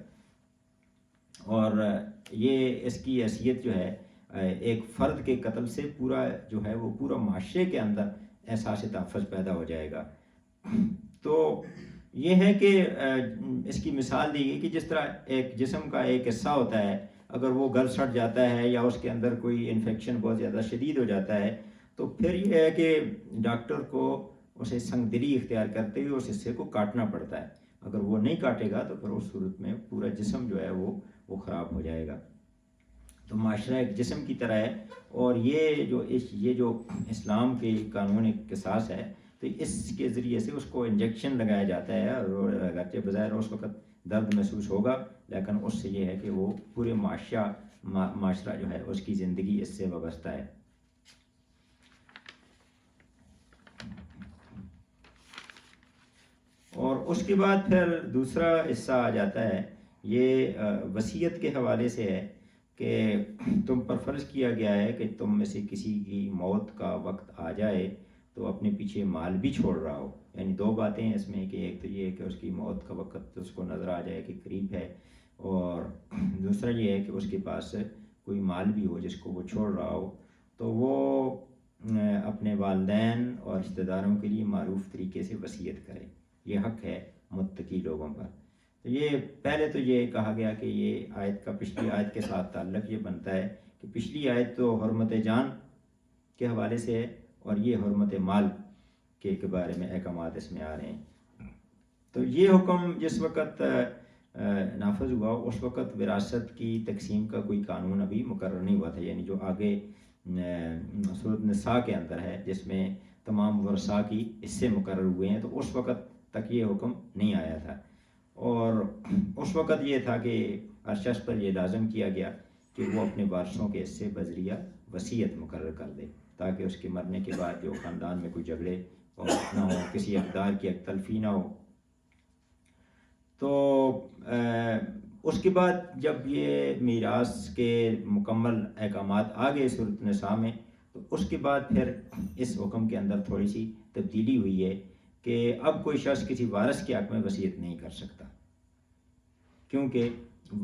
اور یہ اس کی حیثیت جو ہے ایک فرد کے قتل سے پورا جو ہے وہ پورا معاشرے کے اندر احساس تحفظ پیدا ہو جائے گا. تو یہ ہے کہ اس کی مثال دی گئی کہ جس طرح ایک جسم کا ایک حصہ ہوتا ہے، اگر وہ گل سڑ جاتا ہے یا اس کے اندر کوئی انفیکشن بہت زیادہ شدید ہو جاتا ہے تو پھر یہ ہے کہ ڈاکٹر کو اسے سنگ دلی اختیار کرتے ہوئے اس حصے کو کاٹنا پڑتا ہے. اگر وہ نہیں کاٹے گا تو پھر اس صورت میں پورا جسم جو ہے وہ خراب ہو جائے گا. تو معاشرہ ایک جسم کی طرح ہے، اور یہ جو اسلام کے قانون قصاص ہے تو اس کے ذریعے سے اس کو انجیکشن لگایا جاتا ہے، اور اگرچہ بظاہر اس وقت درد محسوس ہوگا، لیکن اس سے یہ ہے کہ وہ پورے معاشرہ جو ہے اس کی زندگی اس سے وابستہ ہے۔ اور اس کے بعد پھر دوسرا حصہ آ جاتا ہے، یہ وصیت کے حوالے سے ہے کہ تم پر فرض کیا گیا ہے کہ تم میں سے کسی کی موت کا وقت آ جائے تو اپنے پیچھے مال بھی چھوڑ رہا ہو۔ یعنی دو باتیں ہیں اس میں، کہ ایک تو یہ ہے کہ اس کی موت کا وقت اس کو نظر آ جائے کہ قریب ہے، اور دوسرا یہ ہے کہ اس کے پاس کوئی مال بھی ہو جس کو وہ چھوڑ رہا ہو، تو وہ اپنے والدین اور رشتہ داروں کے لیے معروف طریقے سے وصیت کرے۔ یہ حق ہے متقی لوگوں پر۔ تو یہ پہلے تو یہ کہا گیا کہ یہ آیت کا پچھلی آیت کے ساتھ تعلق یہ بنتا ہے کہ پچھلی آیت تو حرمت جان کے حوالے سے ہے، اور یہ حرمت مال کے بارے میں احکامات اس میں آ رہے ہیں۔ تو یہ حکم جس وقت نافذ ہوا اس وقت وراثت کی تقسیم کا کوئی قانون ابھی مقرر نہیں ہوا تھا، یعنی جو آگے سورۃ نساء کے اندر ہے جس میں تمام ورثاء کی حصے مقرر ہوئے ہیں، تو اس وقت تک یہ حکم نہیں آیا تھا۔ اور اس وقت یہ تھا کہ ہر شخص پر یہ لازم کیا گیا کہ وہ اپنے وارثوں کے حصے بذریعہ وصیت مقرر کر دے، تاکہ اس کے مرنے کے بعد جو خاندان میں کوئی جھگڑے اور نہ ہو، کسی اقدار کی یک تلفی نہ ہو۔ تو اس کے بعد جب یہ میراث کے مکمل احکامات آ گئے سورۃ نساء میں، تو اس کے بعد پھر اس حکم کے اندر تھوڑی سی تبدیلی ہوئی ہے کہ اب کوئی شخص کسی وارث کے حق میں وصیت نہیں کر سکتا، کیونکہ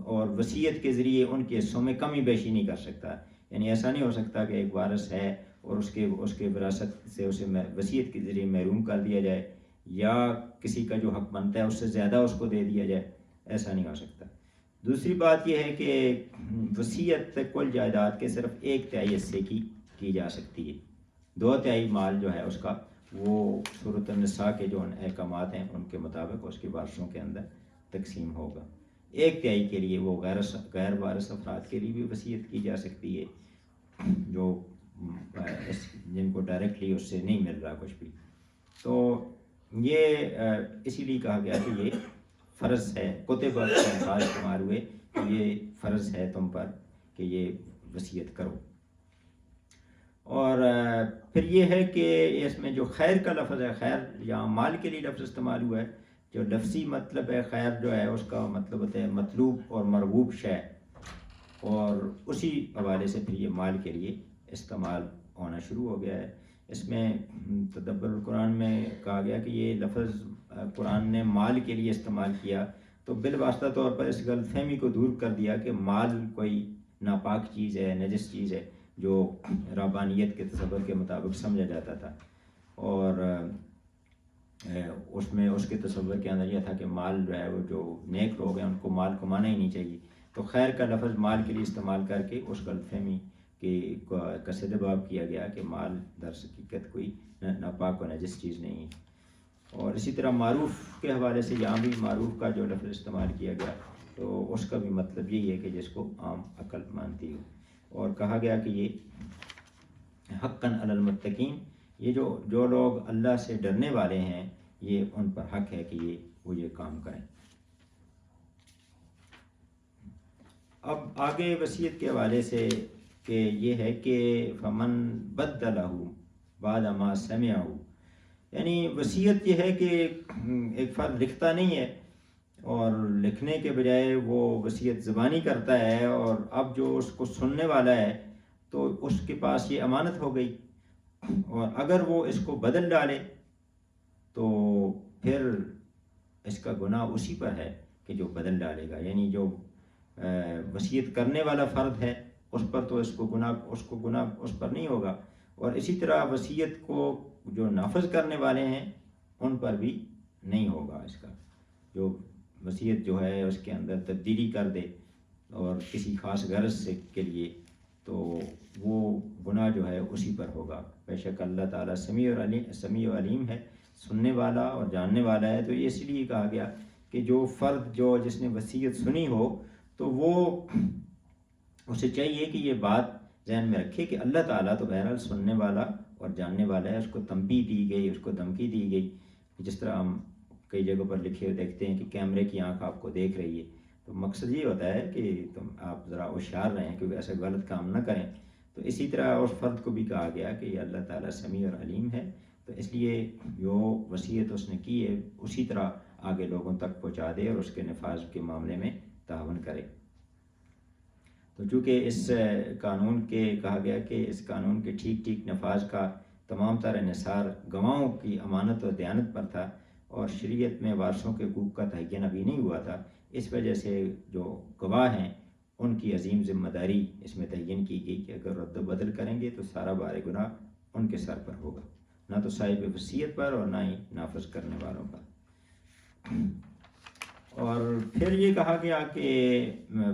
اور وصیت کے ذریعے ان کے حصوں میں کمی بیشی نہیں کر سکتا۔ یعنی ایسا نہیں ہو سکتا کہ ایک وارث ہے اور اس کے وراثت سے اسے وصیت کے ذریعے محروم کر دیا جائے، یا کسی کا جو حق بنتا ہے اس سے زیادہ اس کو دے دیا جائے، ایسا نہیں ہو سکتا۔ دوسری بات یہ ہے کہ وصیت کل جائیداد کے صرف 1/3 حصے کی جا سکتی ہے، 2/3 مال جو ہے اس کا وہ سورۃ النساء کے جو احکامات ہیں ان کے مطابق اس کے وارثوں کے اندر تقسیم ہوگا۔ 1/3 کے لیے وہ غیر وارث افراد کے لیے بھی وصیت کی جا سکتی ہے، جو جن کو ڈائریکٹلی اس سے نہیں مل رہا کچھ بھی۔ تو یہ اسی لیے کہا گیا کہ یہ فرض ہے، کتب الفاظ استعمال ہوئے کہ یہ فرض ہے تم پر کہ یہ وصیت کرو۔ اور پھر یہ ہے کہ اس میں جو خیر کا لفظ ہے، خیر یا مال کے لیے لفظ استعمال ہوا ہے، جو لفظی مطلب ہے خیر جو ہے اس کا مطلب ہوتا ہے مطلوب اور مرغوب شے، اور اسی حوالے سے پھر یہ مال کے لیے استعمال ہونا شروع ہو گیا ہے۔ اس میں تدبر القرآن میں کہا گیا کہ یہ لفظ قرآن نے مال کے لیے استعمال کیا تو بالواسطہ طور پر اس غلط فہمی کو دور کر دیا کہ مال کوئی ناپاک چیز ہے، نجس چیز ہے، جو ربانیت کے تصور کے مطابق سمجھا جاتا تھا، اور اس میں اس کے تصور کے اندر یہ تھا کہ مال جو ہے وہ جو نیک لوگ ہیں ان کو مال کمانا ہی نہیں چاہیے۔ تو خیر کا لفظ مال کے لیے استعمال کر کے اس غلط فہمی کا سدباب کیا گیا کہ مال در حقیقت کوئی ناپاک و نجس چیز نہیں ہے۔ اور اسی طرح معروف کے حوالے سے یہاں بھی معروف کا جو لفظ استعمال کیا گیا تو اس کا بھی مطلب یہی ہے کہ جس کو عام عقل مانتی ہو، اور کہا گیا کہ یہ حقاً علی المتقین، یہ جو لوگ اللہ سے ڈرنے والے ہیں یہ ان پر حق ہے کہ وہ یہ کام کریں۔ اب آگے وصیت کے حوالے سے کہ یہ ہے کہ فمن بدلہ بعد ما سمعہ، یعنی وصیت یہ ہے کہ ایک فرد لکھتا نہیں ہے اور لکھنے کے بجائے وہ وصیت زبانی کرتا ہے، اور اب جو اس کو سننے والا ہے تو اس کے پاس یہ امانت ہو گئی، اور اگر وہ اس کو بدل ڈالے تو پھر اس کا گناہ اسی پر ہے کہ جو بدل ڈالے گا، یعنی جو وصیت کرنے والا فرد ہے اس پر تو اس کو گناہ اس پر نہیں ہوگا، اور اسی طرح وصیت کو جو نافذ کرنے والے ہیں ان پر بھی نہیں ہوگا اس کا۔ جو وصیت جو ہے اس کے اندر تبدیلی کر دے اور کسی خاص غرض سے کے لیے، تو وہ گناہ جو ہے اسی پر ہوگا۔ بے شک اللہ تعالیٰ سمیع و علیم ہے، سننے والا اور جاننے والا ہے۔ تو یہ اس لیے کہا گیا کہ جو فرد جس نے وصیت سنی ہو تو وہ اسے چاہیے کہ یہ بات ذہن میں رکھے کہ اللہ تعالیٰ تو بہرحال سننے والا اور جاننے والا ہے، اس کو تنبیہ دی گئی، اس کو دھمکی دی گئی، جس طرح ہم کئی جگہوں پر لکھے ہوئے دیکھتے ہیں کہ کیمرے کی آنکھ آپ کو دیکھ رہی ہے، تو مقصد یہ ہوتا ہے کہ آپ ذرا ہوشیار رہیں کہ ایسا غلط کام نہ کریں. تو اسی طرح اس فرد کو بھی کہا گیا کہ یہ اللہ تعالیٰ سمیع اور علیم ہے، تو اس لیے جو وصیت اس نے کی ہے اسی طرح آگے لوگوں تک پہنچا دے اور اس کے نفاذ کے معاملے میں تعاون کرے. تو چونکہ اس قانون کے کہا گیا کہ اس قانون کے ٹھیک نفاذ کا تمام تر انحصار گواہوں کی امانت اور دیانت پر تھا، اور شریعت میں وارثوں کے حقوق کا تعین ابھی نہیں ہوا تھا، اس وجہ سے جو گواہ ہیں ان کی عظیم ذمہ داری اس میں تعین کی گئی کہ اگر رد و بدل کریں گے تو سارا بار گناہ ان کے سر پر ہوگا، نہ تو صاحب وصیت پر اور نہ ہی نافذ کرنے والوں پر. اور پھر یہ کہا گیا کہ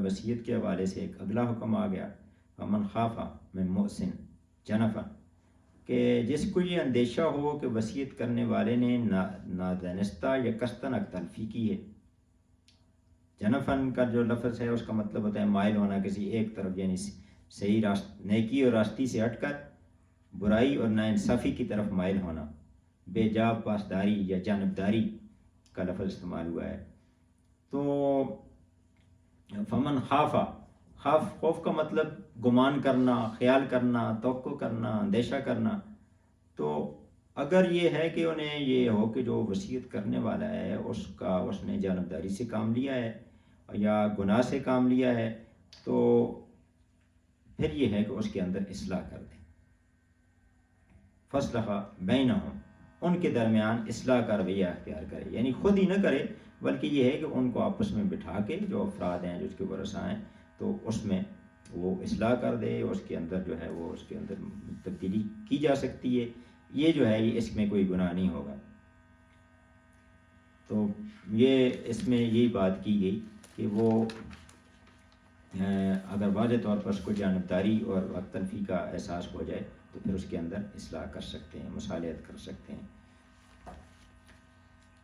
وصیت کے حوالے سے ایک اگلا حکم آ گیا، فمن خاف من محسن جنفا، کہ جس کو یہ اندیشہ ہو کہ وصیت کرنے والے نے نادانستہ یا قصداً تلفی کی ہے. جنفن کا جو لفظ ہے اس کا مطلب ہوتا ہے مائل ہونا کسی ایک طرف، یعنی صحیح نیکی اور راستی سے ہٹ کر برائی اور ناانصافی کی طرف مائل ہونا. بے جا پاسداری یا جانبداری کا لفظ استعمال ہوا ہے. تو فمن خوف کا مطلب گمان کرنا، خیال کرنا، توقع کرنا، اندیشہ کرنا. تو اگر یہ ہے کہ انہیں یہ ہو کہ جو وصیت کرنے والا ہے اس نے جانبداری سے کام لیا ہے یا گناہ سے کام لیا ہے، تو پھر یہ ہے کہ اس کے اندر اصلاح کر دیں. فصلح بینہم، ان کے درمیان اصلاح کا رویہ اختیار کرے، یعنی خود ہی نہ کرے بلکہ یہ ہے کہ ان کو آپس میں بٹھا کے جو افراد ہیں جو اس کے ورثاء ہیں تو اس میں وہ اصلاح کر دے، اس کے اندر جو ہے وہ اس کے اندر تبدیلی کی جا سکتی ہے. یہ جو ہے اس میں کوئی گناہ نہیں ہوگا. تو یہ اس میں یہی بات کی گئی کہ وہ اگر واضح طور پر اس کو جانبداری اور وقت تلفی کا احساس ہو جائے تو پھر اس کے اندر اصلاح کر سکتے ہیں، مصالحت کر سکتے ہیں.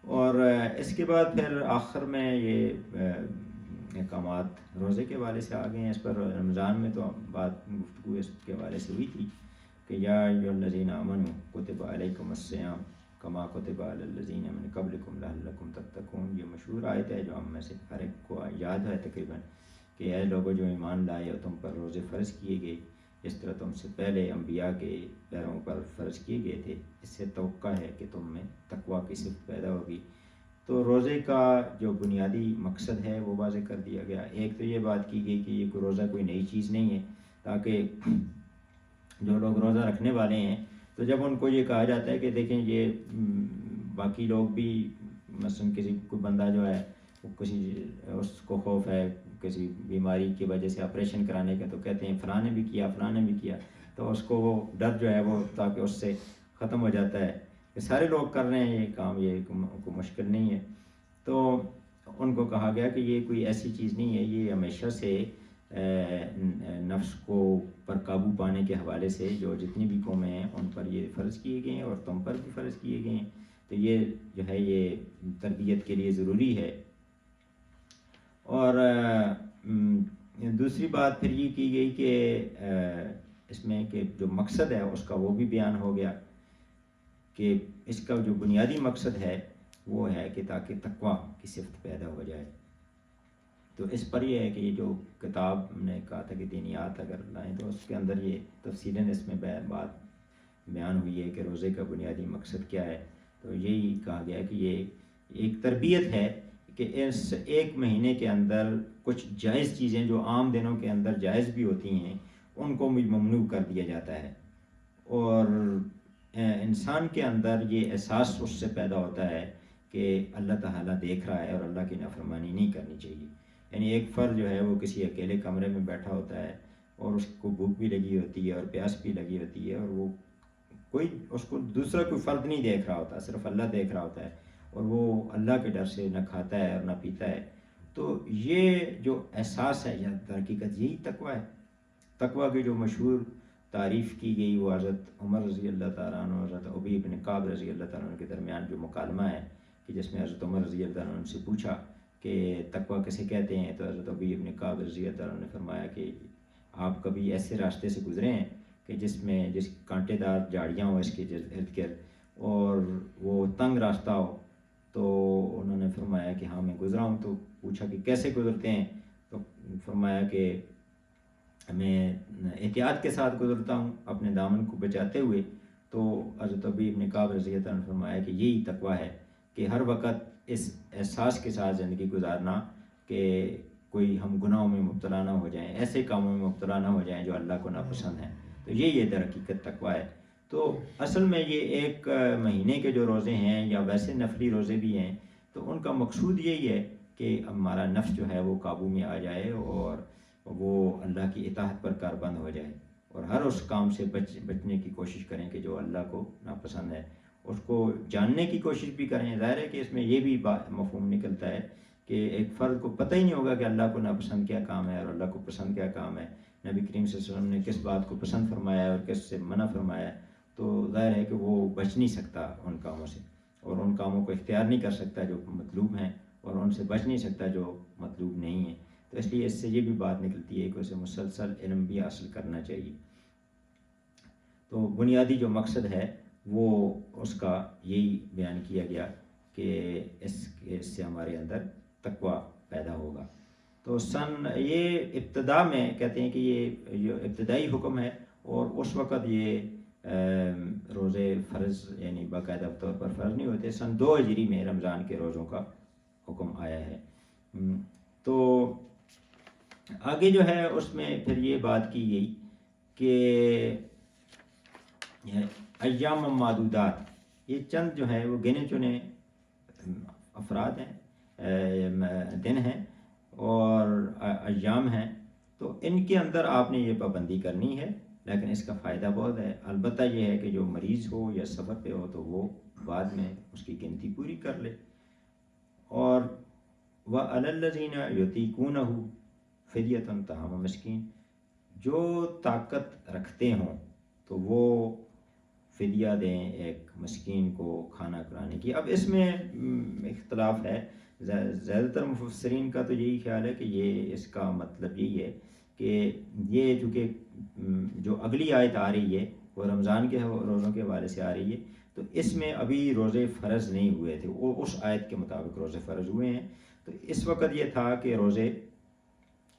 اور اس کے بعد پھر آخر میں یہ احکامات روزے کے حوالے سے آ گئے ہیں. اس پر رمضان میں تو بات گفتگو اس کے حوالے سے ہوئی تھی کہ یا ایھا الذین آمنوا کتب علیکم الصیام کما کتب علی الذین من قبلکم لعلکم تتقون. یہ مشہور آیت ہے جو ہم میں سے ہر ایک کو یاد ہے تقریباً، کہ اے لوگوں جو ایمان لائے اور تم پر روزے فرض کیے گئے اس طرح تم سے پہلے انبیاء کے پیروں پر فرض کیے گئے تھے، اس سے توقع ہے کہ تم میں تقویٰ کی صفت پیدا ہوگی. تو روزے کا جو بنیادی مقصد ہے وہ واضح کر دیا گیا. ایک تو یہ بات کی گئی کہ یہ کوئی روزہ کوئی نئی چیز نہیں ہے، تاکہ جو لوگ روزہ رکھنے والے ہیں تو جب ان کو یہ کہا جاتا ہے کہ دیکھیں یہ باقی لوگ بھی مثلا کسی کوئی بندہ جو ہے کسی اس کو خوف ہے کسی بیماری کی وجہ سے آپریشن کرانے کا، تو کہتے ہیں فلاں نے بھی کیا، تو اس کو وہ ڈر جو ہے وہ تاکہ اس سے ختم ہو جاتا ہے کہ سارے لوگ کر رہے ہیں یہ کام، یہ کوئی مشکل نہیں ہے. تو ان کو کہا گیا کہ یہ کوئی ایسی چیز نہیں ہے، یہ ہمیشہ سے نفس کو پر قابو پانے کے حوالے سے جو جتنی بھی قومیں ہیں ان پر یہ فرض کیے گئے ہیں اور تم پر بھی فرض کیے گئے ہیں. تو یہ جو ہے یہ تربیت کے لیے ضروری ہے. اور دوسری بات پھر یہ کی گئی کہ اس میں کہ جو مقصد ہے اس کا وہ بھی بیان ہو گیا کہ اس کا جو بنیادی مقصد ہے وہ ہے کہ تاکہ تقویٰ کی صفت پیدا ہو جائے. تو اس پر یہ ہے کہ یہ جو کتاب نے کہا تھا کہ دینیات اگر لائیں تو اس کے اندر یہ تفصیلاً اس میں بات بیان ہوئی ہے کہ روزے کا بنیادی مقصد کیا ہے. تو یہی کہا گیا کہ یہ ایک تربیت ہے کہ اس ایک مہینے کے اندر کچھ جائز چیزیں جو عام دنوں کے اندر جائز بھی ہوتی ہیں ان کو بھی ممنوع کر دیا جاتا ہے، اور انسان کے اندر یہ احساس اس سے پیدا ہوتا ہے کہ اللہ تعالیٰ دیکھ رہا ہے اور اللہ کی نافرمانی نہیں کرنی چاہیے. یعنی ایک فرد جو ہے وہ کسی اکیلے کمرے میں بیٹھا ہوتا ہے اور اس کو بھوک بھی لگی ہوتی ہے اور پیاس بھی لگی ہوتی ہے، اور وہ اس کو دوسرا کوئی فرد نہیں دیکھ رہا ہوتا، صرف اللہ دیکھ رہا ہوتا ہے، اور وہ اللہ کے ڈر سے نہ کھاتا ہے اور نہ پیتا ہے. تو یہ جو احساس ہے یا در حقیقت یہی تقویٰ ہے. تقویٰ کی جو مشہور تعریف کی گئی وہ حضرت عمر رضی اللہ تعالیٰ عنہ اور حضرت ابی بن کعب رضی اللہ تعالیٰ عنہ کے درمیان جو مکالمہ ہے کہ جس میں حضرت عمر رضی اللہ عنہ سے پوچھا کہ تقویٰ کسے کہتے ہیں، تو حضرت ابی بن کعب رضی اللہ عنہ نے فرمایا کہ آپ کبھی ایسے راستے سے گزرے ہیں کہ جس کانٹے دار جھاڑیاں ہوں اس کے ارد گرد اور وہ تنگ راستہ ہو، تو انہوں نے فرمایا کہ ہاں میں گزرا ہوں. تو پوچھا کہ کیسے گزرتے ہیں؟ تو فرمایا کہ میں احتیاط کے ساتھ گزرتا ہوں اپنے دامن کو بچاتے ہوئے. تو حضرت ابی ابن کعب رضی اللہ عنہ نے فرمایا کہ یہی تقویٰ ہے کہ ہر وقت اس احساس کے ساتھ زندگی گزارنا کہ کوئی ہم گناہوں میں مبتلا نہ ہو جائیں، ایسے کاموں میں مبتلا نہ ہو جائیں جو اللہ کو ناپسند ہیں. تو یہ در حقیقت تقویٰ ہے. تو اصل میں یہ ایک مہینے کے جو روزے ہیں یا ویسے نفلی روزے بھی ہیں، تو ان کا مقصود یہی ہے کہ ہمارا نفس جو ہے وہ قابو میں آ جائے اور وہ اللہ کی اطاعت پر کاربند ہو جائے، اور ہر اس کام سے بچنے کی کوشش کریں کہ جو اللہ کو ناپسند ہے. اس کو جاننے کی کوشش بھی کریں. ظاہر ہے کہ اس میں یہ بھی مفہوم نکلتا ہے کہ ایک فرد کو پتہ ہی نہیں ہوگا کہ اللہ کو ناپسند کیا کام ہے اور اللہ کو پسند کیا کام ہے، نبی کریم صلی اللہ علیہ وسلم نے کس بات کو پسند فرمایا ہے اور کس سے منع فرمایا ہے. تو ظاہر ہے کہ وہ بچ نہیں سکتا ان کاموں سے، اور ان کاموں کو اختیار نہیں کر سکتا جو مطلوب ہیں، اور ان سے بچ نہیں سکتا جو مطلوب نہیں ہیں. تو اس لیے اس سے یہ بھی بات نکلتی ہے کہ اسے مسلسل علم بھی حاصل کرنا چاہیے. تو بنیادی جو مقصد ہے وہ اس کا یہی بیان کیا گیا کہ اس سے ہمارے اندر تقویٰ پیدا ہوگا. تو یہ ابتدا میں کہتے ہیں کہ یہ ابتدائی حکم ہے، اور اس وقت یہ روزے فرض یعنی باقاعدہ طور پر فرض نہیں ہوتے. سن 2 ہجری میں رمضان کے روزوں کا حکم آیا ہے. تو آگے جو ہے اس میں پھر یہ بات کی گئی کہ ایام معدودات، یہ چند جو ہے وہ گنے چنے افراد ہیں، دن ہیں اور ایام ہیں. تو ان کے اندر آپ نے یہ پابندی کرنی ہے، لیکن اس کا فائدہ بہت ہے. البتہ یہ ہے کہ جو مریض ہو یا سفر پہ ہو تو وہ بعد میں اس کی گنتی پوری کر لے. اور وَعَلَى الَّذِينَ يُطِيقُونَهُ فِدْيَةٌ طَعَامُ مِسْكِين، جو طاقت رکھتے ہوں تو وہ فدیہ دیں ایک مسکین کو کھانا کھلانے کی. اب اس میں اختلاف ہے. زیادہ تر مفسرین کا تو یہی خیال ہے کہ یہ اس کا مطلب یہی ہے کہ یہ چونکہ جو اگلی آیت آ رہی ہے وہ رمضان کے روزوں کے حوالے سے آ رہی ہے، تو اس میں ابھی روزے فرض نہیں ہوئے تھے. وہ اس آیت کے مطابق روزے فرض ہوئے ہیں. تو اس وقت یہ تھا کہ روزے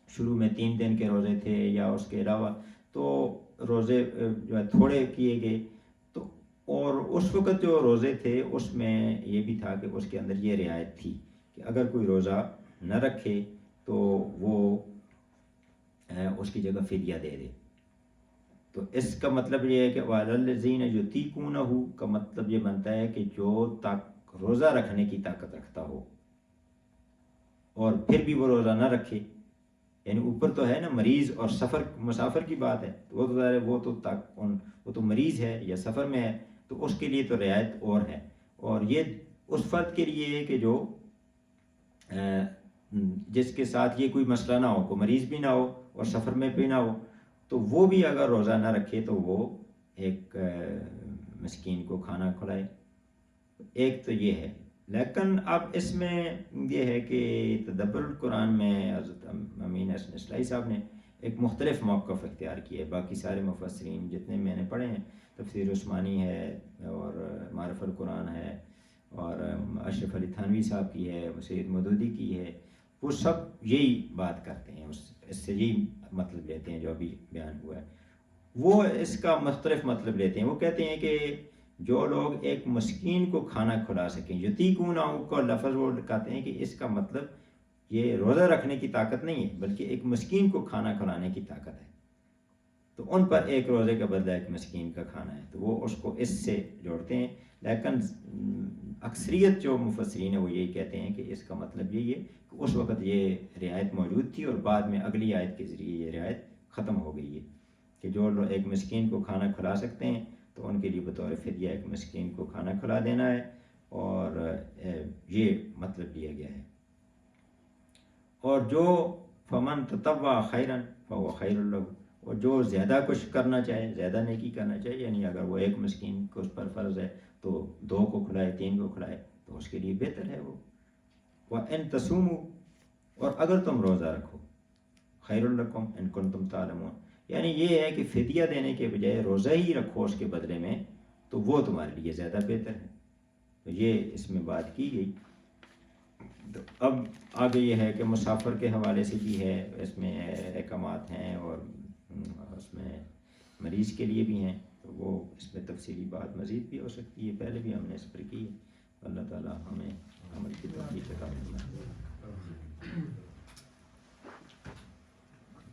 شروع میں 3 دن کے روزے تھے یا اس کے علاوہ، تو روزے جو ہے تھوڑے کیے گئے. تو اور اس وقت جو روزے تھے اس میں یہ بھی تھا کہ اس کے اندر یہ رعایت تھی کہ اگر کوئی روزہ نہ رکھے تو وہ اس کی جگہ فدیہ دے دے. تو اس کا مطلب یہ ہے کہ وَعَلَى الَّذِينَ يُطِيقُونَهُ کا مطلب یہ بنتا ہے کہ جو روزہ رکھنے کی طاقت رکھتا ہو اور پھر بھی وہ روزہ نہ رکھے. یعنی اوپر تو ہے نا مریض اور مسافر کی بات ہے، وہ تو وہ تو مریض ہے یا سفر میں ہے، تو اس کے لیے تو رعایت اور ہے. اور یہ اس فرد کے لیے ہے کہ جو جس کے ساتھ یہ کوئی مسئلہ نہ ہو، کوئی مریض بھی نہ ہو اور سفر میں بھی نہ ہو، تو وہ بھی اگر روزہ نہ رکھے تو وہ ایک مسکین کو کھانا کھلائے. ایک تو یہ ہے. لیکن اب اس میں یہ ہے کہ تدبر القرآن میں حضرت امین حسن اصلاحی صاحب نے ایک مختلف موقف اختیار کیا ہے. باقی سارے مفسرین جتنے میں نے پڑھے ہیں، تفسیر عثمانی ہے اور معرف القرآن ہے اور اشرف علی تھانوی صاحب کی ہے، سید مودودی کی ہے، وہ سب یہی بات کرتے ہیں، اس سے یہی مطلب لیتے ہیں جو ابھی بیان ہوا ہے. وہ اس کا مختلف مطلب لیتے ہیں. وہ کہتے ہیں کہ جو لوگ ایک مسکین کو کھانا کھلا سکیں، یطیقونہ کا لفظ وہ کہتے ہیں کہ اس کا مطلب یہ روزہ رکھنے کی طاقت نہیں ہے بلکہ ایک مسکین کو کھانا کھلانے کی طاقت ہے. تو ان پر ایک روزے کا بدلہ ایک مسکین کا کھانا ہے، تو وہ اس کو اس سے جوڑتے ہیں. لیکن اکثریت جو مفسرین ہیں وہ یہی کہتے ہیں کہ اس کا مطلب یہی ہے کہ اس وقت یہ رعایت موجود تھی اور بعد میں اگلی آیت کے ذریعے یہ رعایت ختم ہو گئی ہے کہ جو لوگ ایک مسکین کو کھانا کھلا سکتے ہیں تو ان کے لیے بطور فدیہ ایک مسکین کو کھانا کھلا دینا ہے، اور یہ مطلب لیا گیا ہے. اور جو فمن تطوع خیرا فهو خیر له، اور جو زیادہ کچھ کرنا چاہے، زیادہ نیکی کرنا چاہے، یعنی اگر وہ ایک مسکین کو اس پر فرض ہے تو 2 کو کھلائے، 3 کو کھلائے تو اس کے لیے بہتر ہے. وہ وَإِن تَصُومُوا، اور اگر تم روزہ رکھو، خیر لکم ان کنتم تعلمون، یعنی یہ ہے کہ فدیہ دینے کے بجائے روزہ ہی رکھو اس کے بدلے میں، تو وہ تمہارے لیے زیادہ بہتر ہے. تو یہ اس میں بات کی گئی. تو اب آگے یہ ہے کہ مسافر کے حوالے سے بھی ہے، اس میں احکامات ہیں اور اس میں مریض کے لیے بھی ہیں، تو وہ اس میں تفصیلی بات مزید بھی ہو سکتی ہے، پہلے بھی ہم نے اس پر کی ہے۔ اللہ تعالیٰ ہمیں